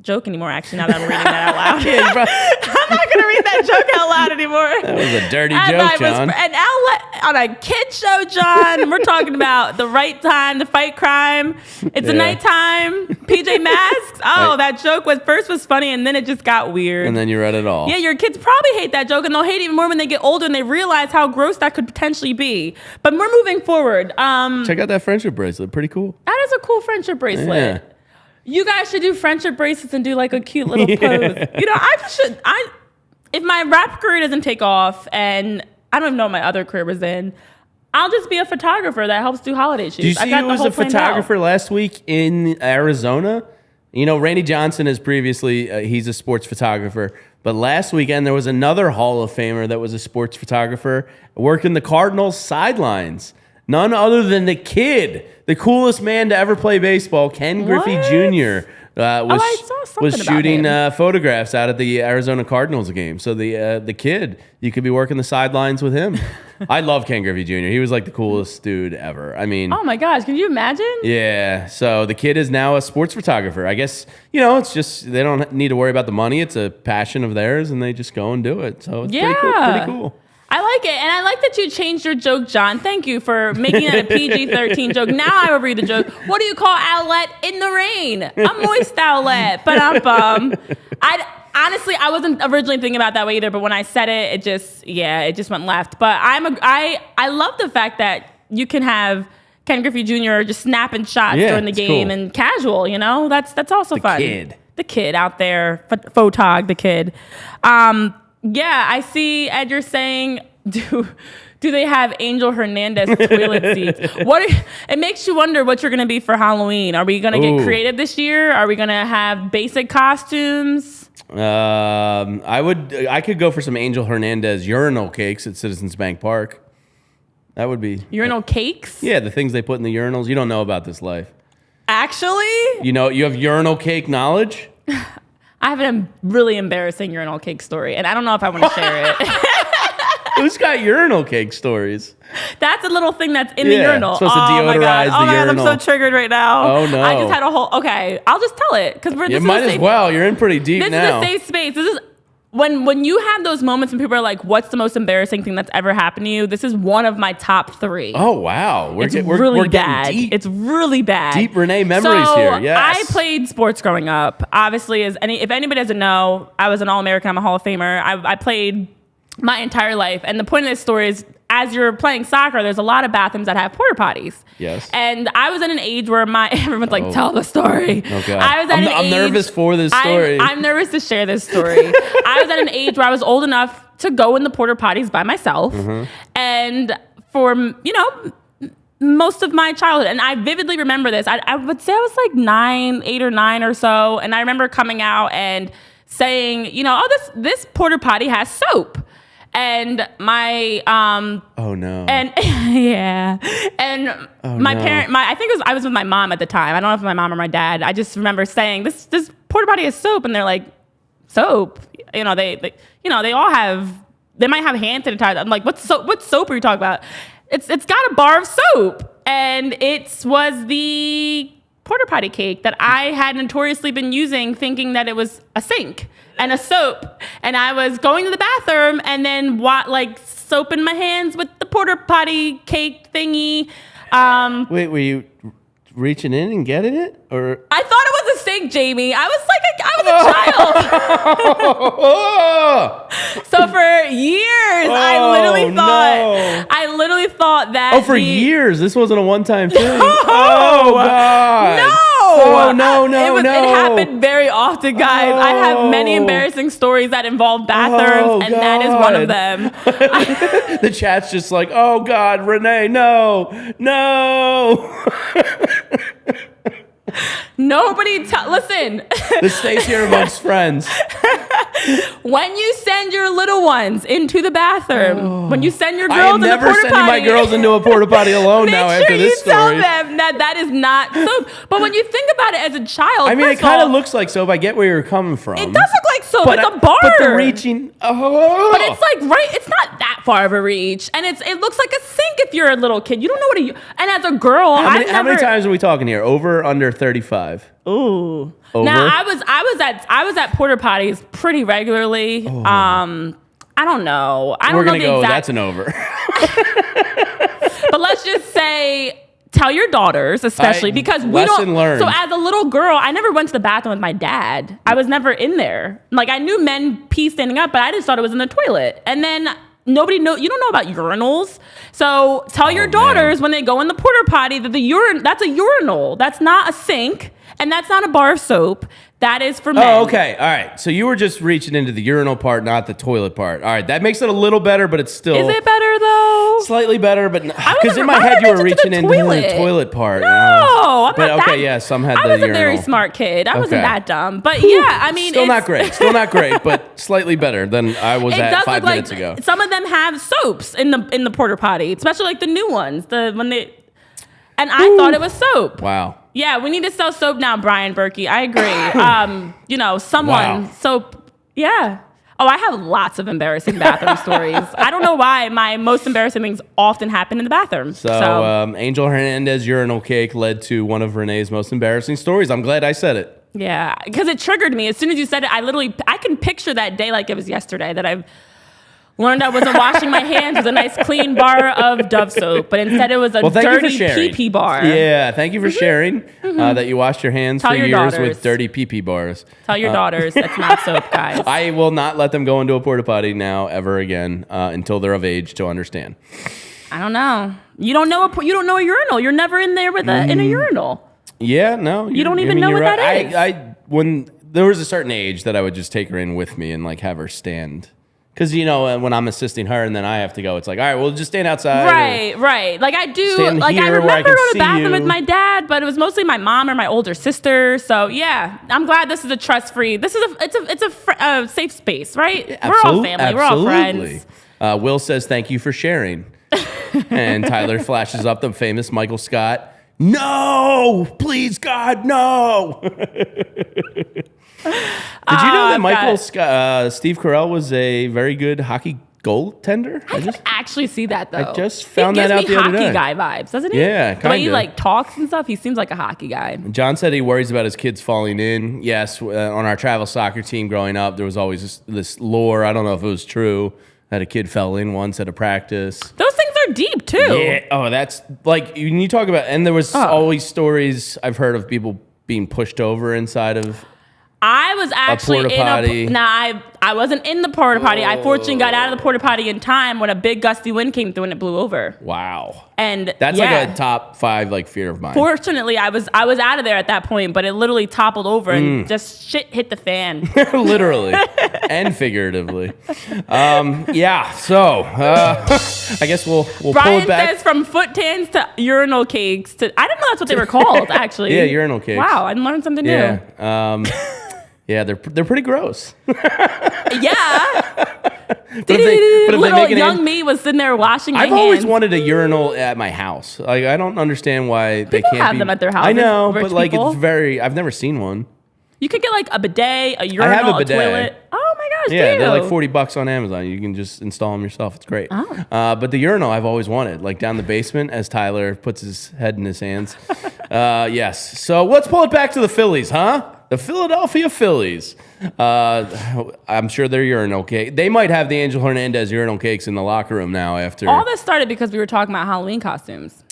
S1: joke anymore, actually, now that I'm reading that out loud. I'm not going to read that joke out loud anymore.
S2: That was a dirty joke, John.
S1: And Owlette on a kid show, John. We're talking about the right time to fight crime. It's a nighttime. PJ Masks. Oh, that joke was funny, and then it just got weird.
S2: And then you read it all.
S1: Yeah, your kids probably hate that joke, and they'll hate it even more when they get older and they realize how gross that could potentially be. But we're moving forward. Check
S2: out that friendship bracelet. Pretty cool.
S1: That is a cool friendship bracelet. Yeah. You guys should do friendship bracelets and do a cute little pose. If my rap career doesn't take off, and I don't even know what my other career was in, I'll just be a photographer that helps do holiday shoots.
S2: Did you see who was a photographer last week in Arizona? You know, Randy Johnson is previously, he's a sports photographer. But last weekend, there was another Hall of Famer that was a sports photographer working the Cardinals sidelines. None other than the kid, the coolest man to ever play baseball, Ken Griffey Jr., was shooting photographs out at the Arizona Cardinals game. So the kid, you could be working the sidelines with him. I love Ken Griffey Jr. He was like the coolest dude ever. I mean,
S1: oh my gosh, can you imagine?
S2: Yeah. So the kid is now a sports photographer. I guess, you know, it's just they don't need to worry about the money. It's a passion of theirs, and they just go and do it. So it's pretty cool.
S1: I like it. And I like that you changed your joke, John. Thank you for making it a PG-13 joke. Now I will read the joke. What do you call owlet in the rain? A moist owlet. But honestly, I wasn't originally thinking about that way either. But when I said it, it just went left. But I love the fact that you can have Ken Griffey Jr. just snapping shots during the game and casual, you know? That's also fun. The kid out there, photog, the kid. Yeah, I see Ed, you're saying, do they have Angel Hernandez toilet seats? It makes you wonder what you're going to be for Halloween. Are we going to get creative this year? Are we going to have basic costumes?
S2: I could go for some Angel Hernandez urinal cakes at Citizens Bank Park. That would be...
S1: Urinal cakes?
S2: Yeah, the things they put in the urinals. You don't know about this life.
S1: Actually?
S2: You know, you have urinal cake knowledge?
S1: I have a really embarrassing urinal cake story, and I don't know if I want to share it.
S2: Who's got urinal cake stories?
S1: That's a little thing that's in the urinal.
S2: It's supposed to deodorize the urinal.
S1: Oh my God, I'm so triggered right now.
S2: Oh no.
S1: I just had a whole, okay, I'll just tell it. Because
S2: you might as well. You're in pretty deep now.
S1: This is a safe space. This is, when you have those moments when people are like, what's the most embarrassing thing that's ever happened to you? This is one of my top 3.
S2: Oh, wow.
S1: It's really bad. Deep. It's really bad.
S2: Deep Renee memories here, yes.
S1: I played sports growing up. Obviously, if anybody doesn't know, I was an All-American. I'm a Hall of Famer. I played my entire life. And the point of this story is, as you're playing soccer, there's a lot of bathrooms that have porta potties.
S2: Yes.
S1: And I was at an age where everyone's like, tell the story.
S2: Okay.
S1: I'm
S2: nervous for this story.
S1: I'm nervous to share this story. I was at an age where I was old enough to go in the porta potties by myself. Mm-hmm. And for, most of my childhood, and I vividly remember this. I would say I was like 8 or 9 or so. And I remember coming out and saying, this porta potty has soap. And my
S2: oh no.
S1: And yeah. And my parent, I think I was with my mom at the time. I don't know if it was my mom or my dad. I just remember saying, this porta potty has soap, and they're like, soap? They all have, they might have hand sanitizer. I'm like, what soap are you talking about? It's got a bar of soap. And it was the porta potty cake that I had notoriously been using, thinking that it was a sink and a soap. And I was going to the bathroom and then soaping my hands with the porta potty cake thingy.
S2: Wait, were you reaching in and getting it? Or
S1: I thought it was a sink, Jamie. I was a child. So for years, I literally thought that.
S2: Oh, for years? This wasn't a one-time thing.
S1: No,
S2: oh God.
S1: No.
S2: Oh, no.
S1: It happened very often, guys. I have many embarrassing stories that involve bathrooms, and that is one of them.
S2: The chat's just like, oh God, Renee, no.
S1: Listen.
S2: This stays here amongst friends.
S1: When you send your little ones into the bathroom, when you send your girls into the porta potty,
S2: I am never sending my girls into a porta potty alone now after this story.
S1: Make sure you tell them that is not soap. But when you think about it as a child,
S2: I mean, it kind of looks like soap. I get where you're coming from.
S1: It does look like soap. It's a bar.
S2: But the reaching. Oh.
S1: But it's it's not that far of a reach, and it looks like a sink if you're a little kid. You don't know what and as a girl,
S2: how many times are we talking here? Over, under 35?
S1: Ooh.
S2: Over?
S1: Now I was at porta potties pretty regularly.
S2: Oh.
S1: I don't know.
S2: We're gonna go. That's an over.
S1: But let's just say, tell your daughters, especially because we
S2: lesson learned.
S1: So as a little girl, I never went to the bathroom with my dad. I was never in there. Like, I knew men pee standing up, but I just thought it was in the toilet. And then you don't know about urinals. So tell your daughters when they go in the porta potty that that's a urinal. That's not a sink, and that's not a bar of soap. That is for men.
S2: Oh, okay. All right. So you were just reaching into the urinal part, not the toilet part. All right. That makes it a little better, but it's still...
S1: Is it better, though?
S2: Slightly better, but... Because in my head, you were reaching into the toilet part.
S1: No. No, I'm not that.
S2: Yeah, some had
S1: I
S2: the
S1: was a
S2: urinal.
S1: very smart kid. I wasn't that dumb. But yeah, I mean,
S2: still not great, but slightly better than I was at 5 minutes ago.
S1: Some of them have soaps in the porta potty, especially like the new ones. And I thought it was soap.
S2: Wow.
S1: Yeah, we need to sell soap now, Brian Berkey. I agree. Soap. Yeah. Oh, I have lots of embarrassing bathroom stories. I don't know why my most embarrassing things often happen in the bathroom.
S2: So Angel Hernandez urinal cake led to one of Renee's most embarrassing stories. I'm glad I said it.
S1: Yeah, because it triggered me. As soon as you said it, I can picture that day like it was yesterday that I've learned I wasn't washing my hands with a nice clean bar of Dove soap, but instead it was a dirty pee-pee bar.
S2: Yeah, thank you for sharing that you washed your hands for years with dirty pee-pee bars.
S1: Tell your daughters that's not soap, guys.
S2: I will not let them go into a porta potty now ever again until they're of age to understand.
S1: I don't know. You don't know a urinal. You're never in there in a urinal.
S2: Yeah, no.
S1: You don't even know what that is.
S2: When there was a certain age that I would just take her in with me and like have her stand. Because, when I'm assisting her and then I have to go, it's like, all right, well, just stand outside.
S1: Right. Like, I do. Like, I remember going to the bathroom with my dad, but it was mostly my mom or my older sister. So, yeah, I'm glad this is a trust-free. It's a safe space, right? We're all family. We're all friends.
S2: Will says, thank you for sharing. And Tyler flashes up the famous Michael Scott. No! Please, God, no! Did you know that Steve Carell was a very good hockey goaltender?
S1: I can actually see that, though.
S2: I just found that out the other day.
S1: He gives me hockey guy vibes, doesn't he?
S2: Yeah,
S1: the way he talks and stuff, he seems like a hockey guy.
S2: John said he worries about his kids falling in. Yes, on our travel soccer team growing up, there was always this lore. I don't know if it was true that a kid fell in once at a practice.
S1: Those things are deep, too.
S2: Yeah. Oh, that's like when you talk about, and there was always stories I've heard of people being pushed over inside of.
S1: I was actually I wasn't in the porta potty. I fortunately got out of the porta potty in time when a big gusty wind came through and it blew over.
S2: Wow.
S1: And
S2: that's like a top 5 fear of mine.
S1: Fortunately, I was out of there at that point, but it literally toppled over and just shit hit the fan.
S2: Literally and figuratively. Yeah. So I guess we'll pull it back.
S1: Brian says from foot tans to urinal cakes to I didn't know that's what they were called actually.
S2: Yeah, urinal cakes.
S1: Wow, I learned something new.
S2: Yeah. Yeah, they're pretty gross.
S1: Yeah.
S2: Little
S1: young me was sitting there washing my hands.
S2: I've always wanted a urinal at my house. Like I don't understand why they can't
S1: have them at their houses.
S2: I know, but like
S1: people.
S2: it's very. I've never seen one.
S1: You could get like a bidet, a urinal, a toilet. Oh my gosh!
S2: Yeah, they're like $40 on Amazon. You can just install them yourself. It's great.
S1: Oh.
S2: But the urinal I've always wanted, like down the basement, as Tyler puts his head in his hands. Yes. So let's pull it back to the Phillies, huh? The Philadelphia Phillies. I'm sure they're urinal cake. They might have the Angel Hernandez urinal cakes in the locker room now after.
S1: All this started because we were talking about Halloween costumes.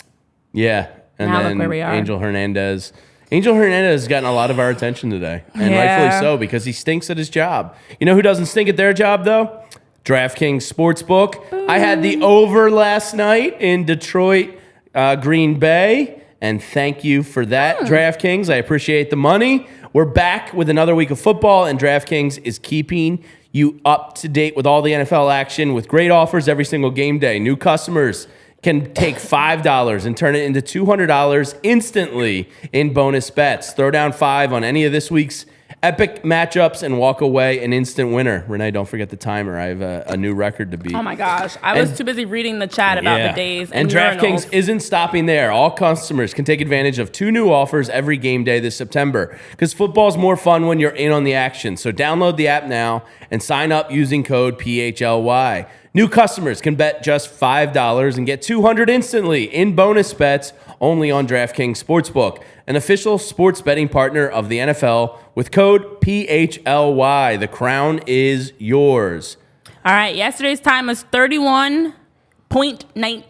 S2: Yeah. And
S1: now
S2: then
S1: look where we are.
S2: Angel Hernandez has gotten a lot of our attention today. And rightfully so, because he stinks at his job. You know who doesn't stink at their job, though? DraftKings Sportsbook. Boom. I had the over last night in Detroit, Green Bay. And thank you for that, DraftKings. I appreciate the money. We're back with another week of football, and DraftKings is keeping you up to date with all the NFL action with great offers every single game day. New customers can take $5 and turn it into $200 instantly in bonus bets. Throw down $5 on any of this week's epic matchups and walk away an instant winner. Renee, don't forget the timer. I have a new record to beat.
S1: Oh my gosh. I was too busy reading the chat about the days. And
S2: DraftKings isn't stopping there. All customers can take advantage of 2 new offers every game day this September because football's more fun when you're in on the action. So download the app now and sign up using code PHLY. New customers can bet just $5 and get $200 instantly in bonus bets only on DraftKings Sportsbook, an official sports betting partner of the NFL with code PHLY. The crown is yours.
S1: All right, yesterday's time was 31.19.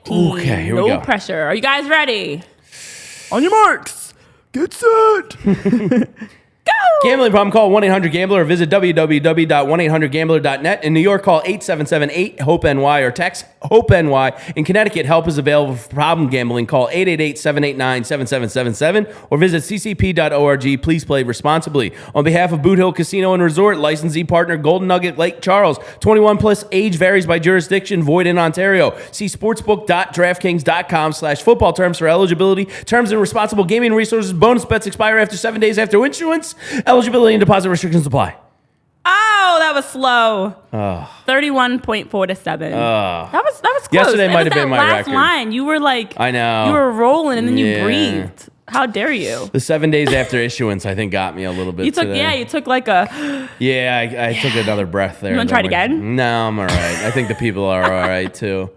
S2: Okay, here we go.
S1: No pressure. Are you guys ready? On your marks. Get set. Go!
S2: Gambling problem, call 1-800-GAMBLER or visit www.1800gambler.net. In New York, call 877-8-HOPE-NY or text HOPE-NY. In Connecticut, help is available for problem gambling. Call 888-789-7777 or visit ccp.org. Please play responsibly. On behalf of Boot Hill Casino and Resort, licensee partner Golden Nugget Lake Charles, 21 plus, age varies by jurisdiction, void in Ontario. See sportsbook.draftkings.com/football terms for eligibility, terms and responsible gaming resources. Bonus bets expire after 7 days after issuance. Eligibility and deposit restrictions apply.
S1: Oh, that was slow. 31.4 to 7. That was close.
S2: Yesterday might have been my
S1: last
S2: record.
S1: line. You were like,
S2: I know.
S1: You were rolling and then you breathed. How dare you?
S2: The 7 days after issuance, I think, got me a little bit.
S1: You took like a.
S2: I took another breath there.
S1: You want to try it again?
S2: No, I'm all right. I think the people are all right too.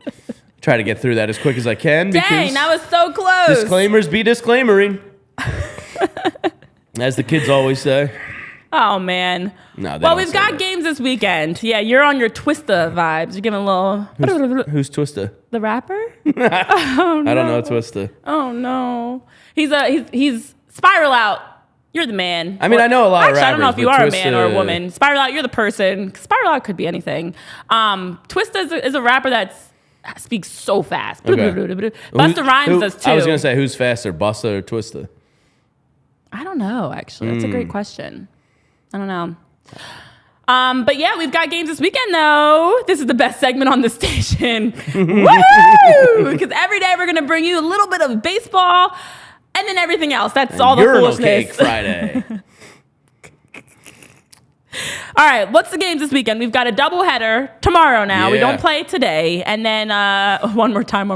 S2: Try to get through that as quick as I can.
S1: Dang, that was so close.
S2: Disclaimers be disclaimering. As the kids always say.
S1: Oh, man.
S2: No,
S1: well, we've got games this weekend. Yeah, you're on your Twista vibes. You're giving a little...
S2: Who's Twista?
S1: The rapper? Oh, no.
S2: I don't know Twista.
S1: Oh, no. He's Spiral Out. You're the man.
S2: I mean, I know a lot of rappers.
S1: I don't know if you are Twista, a man or a woman. Spiral Out, you're the person. Spiral Out could be anything. Twista is a rapper that speaks so fast. Okay. Busta Rhymes does, too.
S2: I was going to say, who's faster, Busta or Twista?
S1: I don't know, actually. That's a great question. I don't know. But yeah, we've got games this weekend, though. This is the best segment on the station. Woo! Because every day we're going to bring you a little bit of baseball and then everything else. That's all the foolishness.
S2: Urinal Cake Friday.
S1: All right, what's the games this weekend? We've got a doubleheader tomorrow now. Yeah. We don't play today. And then one more time.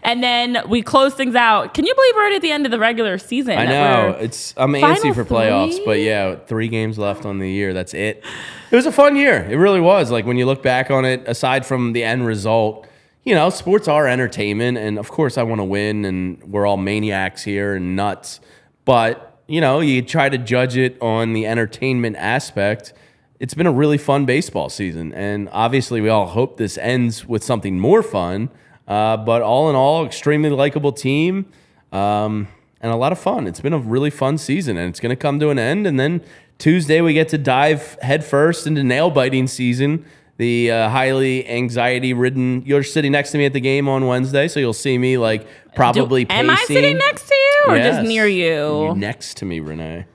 S1: And then we close things out. Can you believe we're already at the end of the regular season?
S2: I know. I'm antsy for playoffs. But yeah, 3 games left on the year. That's it. It was a fun year. It really was. Like when you look back on it, aside from the end result, you know, sports are entertainment. And of course I want to win. And we're all maniacs here and nuts. But you know, you try to judge it on the entertainment aspect. It's been a really fun baseball season. And obviously, we all hope this ends with something more fun. But all in all, extremely likable team and a lot of fun. It's been a really fun season, and it's going to come to an end. And then Tuesday, we get to dive headfirst into nail-biting season. The highly anxiety-ridden. You're sitting next to me at the game on Wednesday, so you'll see me like probably pacing.
S1: Am I sitting next to you or just near you?
S2: You're next to me, Renee.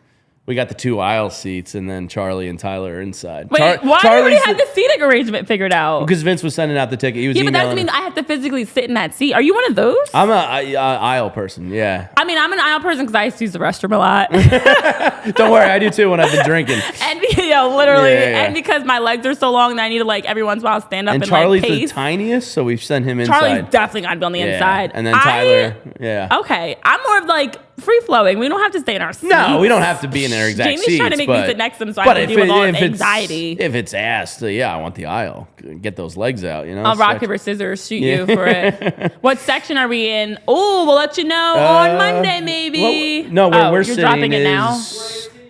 S2: We got the 2 aisle seats, and then Charlie and Tyler are inside.
S1: Wait, why do you already have the seating arrangement figured out?
S2: Because Vince was sending out the ticket. He was emailing.
S1: But that doesn't mean I have to physically sit in that seat. Are you one of those?
S2: I'm an aisle person, yeah.
S1: I mean, I'm an aisle person because I used to use the restroom a lot.
S2: Don't worry, I do too when I've been drinking.
S1: And literally, and because my legs are so long that I need to like every once in a while stand up and
S2: Charlie's
S1: like pace.
S2: Charlie's the tiniest, so we've sent him inside.
S1: Charlie's definitely got to be on the inside.
S2: And then Tyler,
S1: Okay, I'm more of like free flowing. We don't have to stay in our seats.
S2: No, we don't have to be in our exact
S1: Jamie's
S2: seats.
S1: Trying to make me sit next to him so I can deal with all the anxiety.
S2: If it's asked, I want the aisle. Get those legs out, you know?
S1: I'll rock, paper, scissors, shoot you for it. What section are we in? Oh, we'll let you know on Monday, maybe.
S2: No, where we're sitting
S1: dropping it now?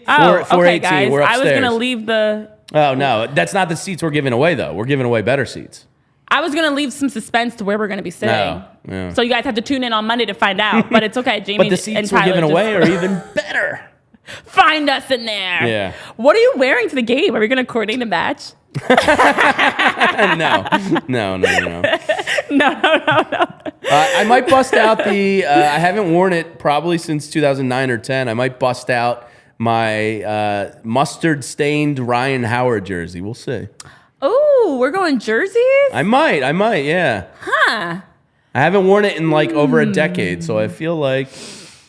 S2: 418.
S1: Guys.
S2: We're upstairs.
S1: I was going to leave the...
S2: Oh, no. That's not the seats we're giving away, though. We're giving away better seats.
S1: I was going to leave some suspense to where we're going to be sitting. No. So you guys have to tune in on Monday to find out. But it's okay. Jamie
S2: but the seats we're giving away are even better.
S1: Find us in there.
S2: Yeah.
S1: What are you wearing to the game? Are we going to coordinate a match?
S2: No.
S1: No.
S2: I might bust out the... I haven't worn it probably since 2009 or 10. I might bust out my mustard-stained Ryan Howard jersey. We'll see.
S1: Oh, we're going jerseys?
S2: I might, yeah.
S1: Huh.
S2: I haven't worn it in like over a decade, so I feel like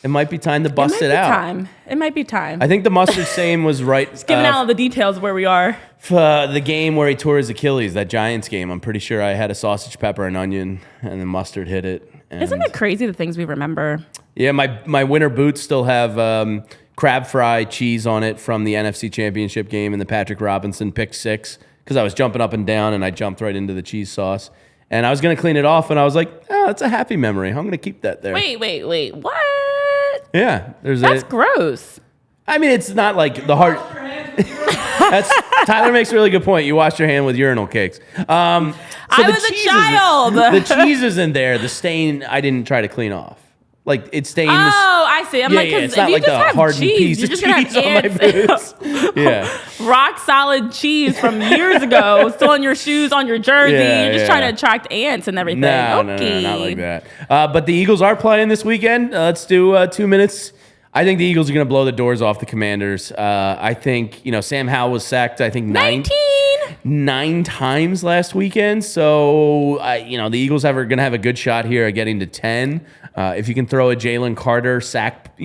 S2: it might be time to bust it out.
S1: It might be time.
S2: I think the mustard stain was right.
S1: Just giving out all the details of where we are.
S2: The game where he tore his Achilles, that Giants game, I'm pretty sure I had a sausage, pepper, and onion, and then mustard hit it.
S1: Isn't it crazy the things we remember?
S2: Yeah, my winter boots still have crab fry cheese on it from the NFC Championship game and the Patrick Robinson pick 6. Because I was jumping up and down, and I jumped right into the cheese sauce. And I was going to clean it off, and I was like, that's a happy memory. I'm going to keep that there.
S1: Wait. What?
S2: Yeah.
S1: That's gross.
S2: I mean, it's not like the heart. Tyler makes a really good point. You washed your hand with urinal cakes.
S1: I was a child.
S2: The cheese is in there. The stain, I didn't try to clean off. Like it stains.
S1: I see. I'm like,
S2: it's
S1: if
S2: not
S1: you
S2: like
S1: just
S2: the
S1: have
S2: hardened
S1: cheese,
S2: piece
S1: you're
S2: of
S1: just gonna
S2: cheese
S1: have
S2: on my boots. Yeah,
S1: rock solid cheese from years ago, still on your shoes, on your jersey. You're just trying to attract ants and everything.
S2: No, not like that. But the Eagles are playing this weekend. Let's do 2 minutes. I think the Eagles are going to blow the doors off the Commanders. I think, Sam Howell was sacked, I think 9 times last weekend. So, the Eagles are going to have a good shot here at getting to 10. If you can throw a Jalen Carter sack,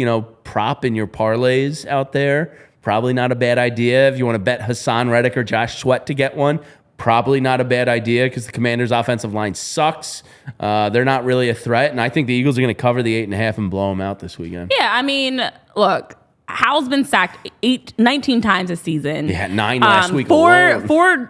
S2: prop in your parlays out there, probably not a bad idea. If you want to bet Hassan Reddick or Josh Sweat to get one, probably not a bad idea because the Commanders' offensive line sucks. They're not really a threat, and I think the Eagles are going to cover the 8.5 and blow them out this weekend.
S1: Yeah, I mean, look, Howell's been sacked 19 times this season.
S2: Yeah, 9 last week
S1: alone. Four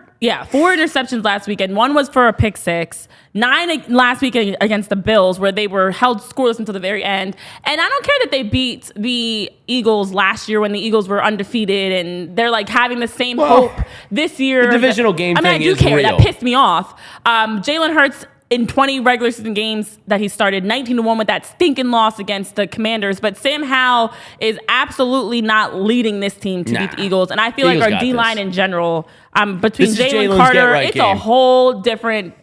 S1: interceptions last weekend. One was for a pick six. 9 last week against the Bills, where they were held scoreless until the very end. And I don't care that they beat the Eagles last year when the Eagles were undefeated, and they're like having the same hope this year.
S2: The divisional game thing is real.
S1: That pissed me off. Jalen Hurts, in 20 regular season games that he started, 19-1 with that stinking loss against the Commanders. But Sam Howell is absolutely not leading this team to beat the Eagles. And I feel like our D-line in general, between Jalen Carter, it's a whole different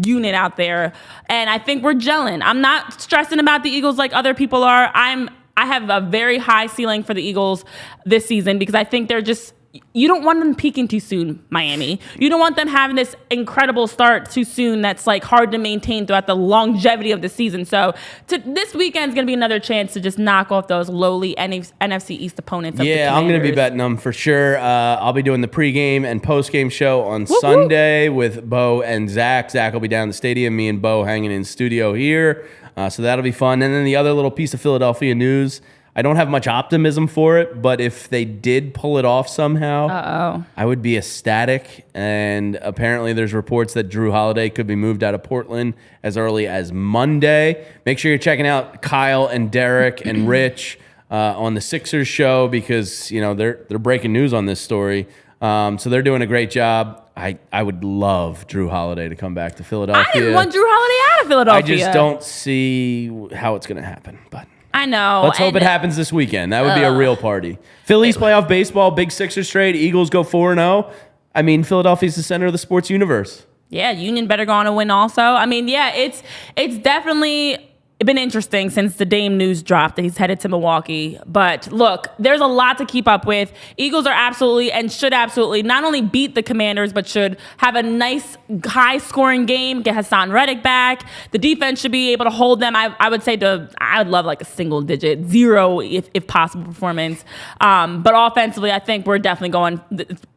S1: unit out there. And I think we're gelling. I'm not stressing about the Eagles like other people are. I have a very high ceiling for the Eagles this season because I think they're just... You don't want them peaking too soon, Miami. You don't want them having this incredible start too soon that's like hard to maintain throughout the longevity of the season. So this weekend's going to be another chance to just knock off those lowly NFC East opponents.
S2: Yeah, I'm going to be betting them for sure. I'll be doing the pregame and postgame show on Sunday with Bo and Zach. Zach will be down in the stadium. Me and Bo hanging in studio here. So that'll be fun. And then the other little piece of Philadelphia news, I don't have much optimism for it, but if they did pull it off somehow, I would be ecstatic. And apparently there's reports that Drew Holiday could be moved out of Portland as early as Monday. Make sure you're checking out Kyle and Derek and Rich on the Sixers show because, they're breaking news on this story. So they're doing a great job. I would love Drew Holiday to come back to Philadelphia.
S1: I didn't want Drew Holiday out of Philadelphia.
S2: I just don't see how it's going to happen, but...
S1: I know.
S2: Let's hope it happens this weekend. That would be a real party. Phillies playoff baseball, big Sixers trade. Eagles go 4-0. I mean, Philadelphia's the center of the sports universe.
S1: Yeah, Union better go on a win also. I mean, yeah, it's definitely been interesting since the Dame news dropped that he's headed to Milwaukee. But look, there's a lot to keep up with. Eagles are absolutely and should absolutely not only beat the Commanders, but should have a nice high-scoring game, get Hassan Reddick back. The defense should be able to hold them. I would say I would love like a single-digit, 0 if possible performance. But offensively, I think we're definitely going.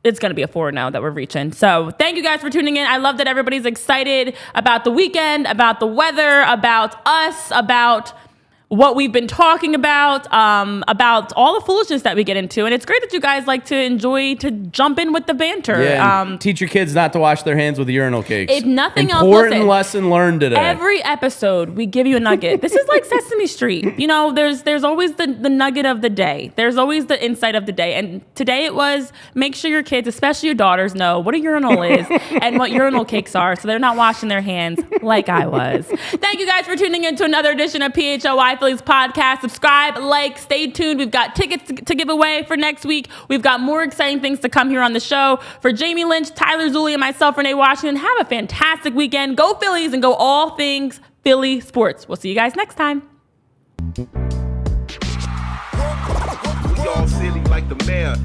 S1: It's going to be a 4 now that we're reaching. So thank you guys for tuning in. I love that everybody's excited about the weekend, about the weather, about us, about what we've been talking about all the foolishness that we get into. And it's great that you guys like to enjoy to jump in with the banter.
S2: Yeah, teach your kids not to wash their hands with urinal cakes.
S1: If nothing else,
S2: important lesson learned today.
S1: Every episode, we give you a nugget. This is like Sesame Street. There's always the nugget of the day. There's always the insight of the day. And today it was make sure your kids, especially your daughters, know what a urinal is and what urinal cakes are so they're not washing their hands like I was. Thank you guys for tuning in to another edition of PHLY Phillies podcast. Subscribe, like, stay tuned. We've got tickets to give away for next week. We've got more exciting things to come here on the show. For Jamie Lynch, Tyler Zulli, and myself, Renee Washington, have a fantastic weekend. Go Phillies and go all things Philly sports. We'll see you guys next time.
S3: We all silly like the mayor.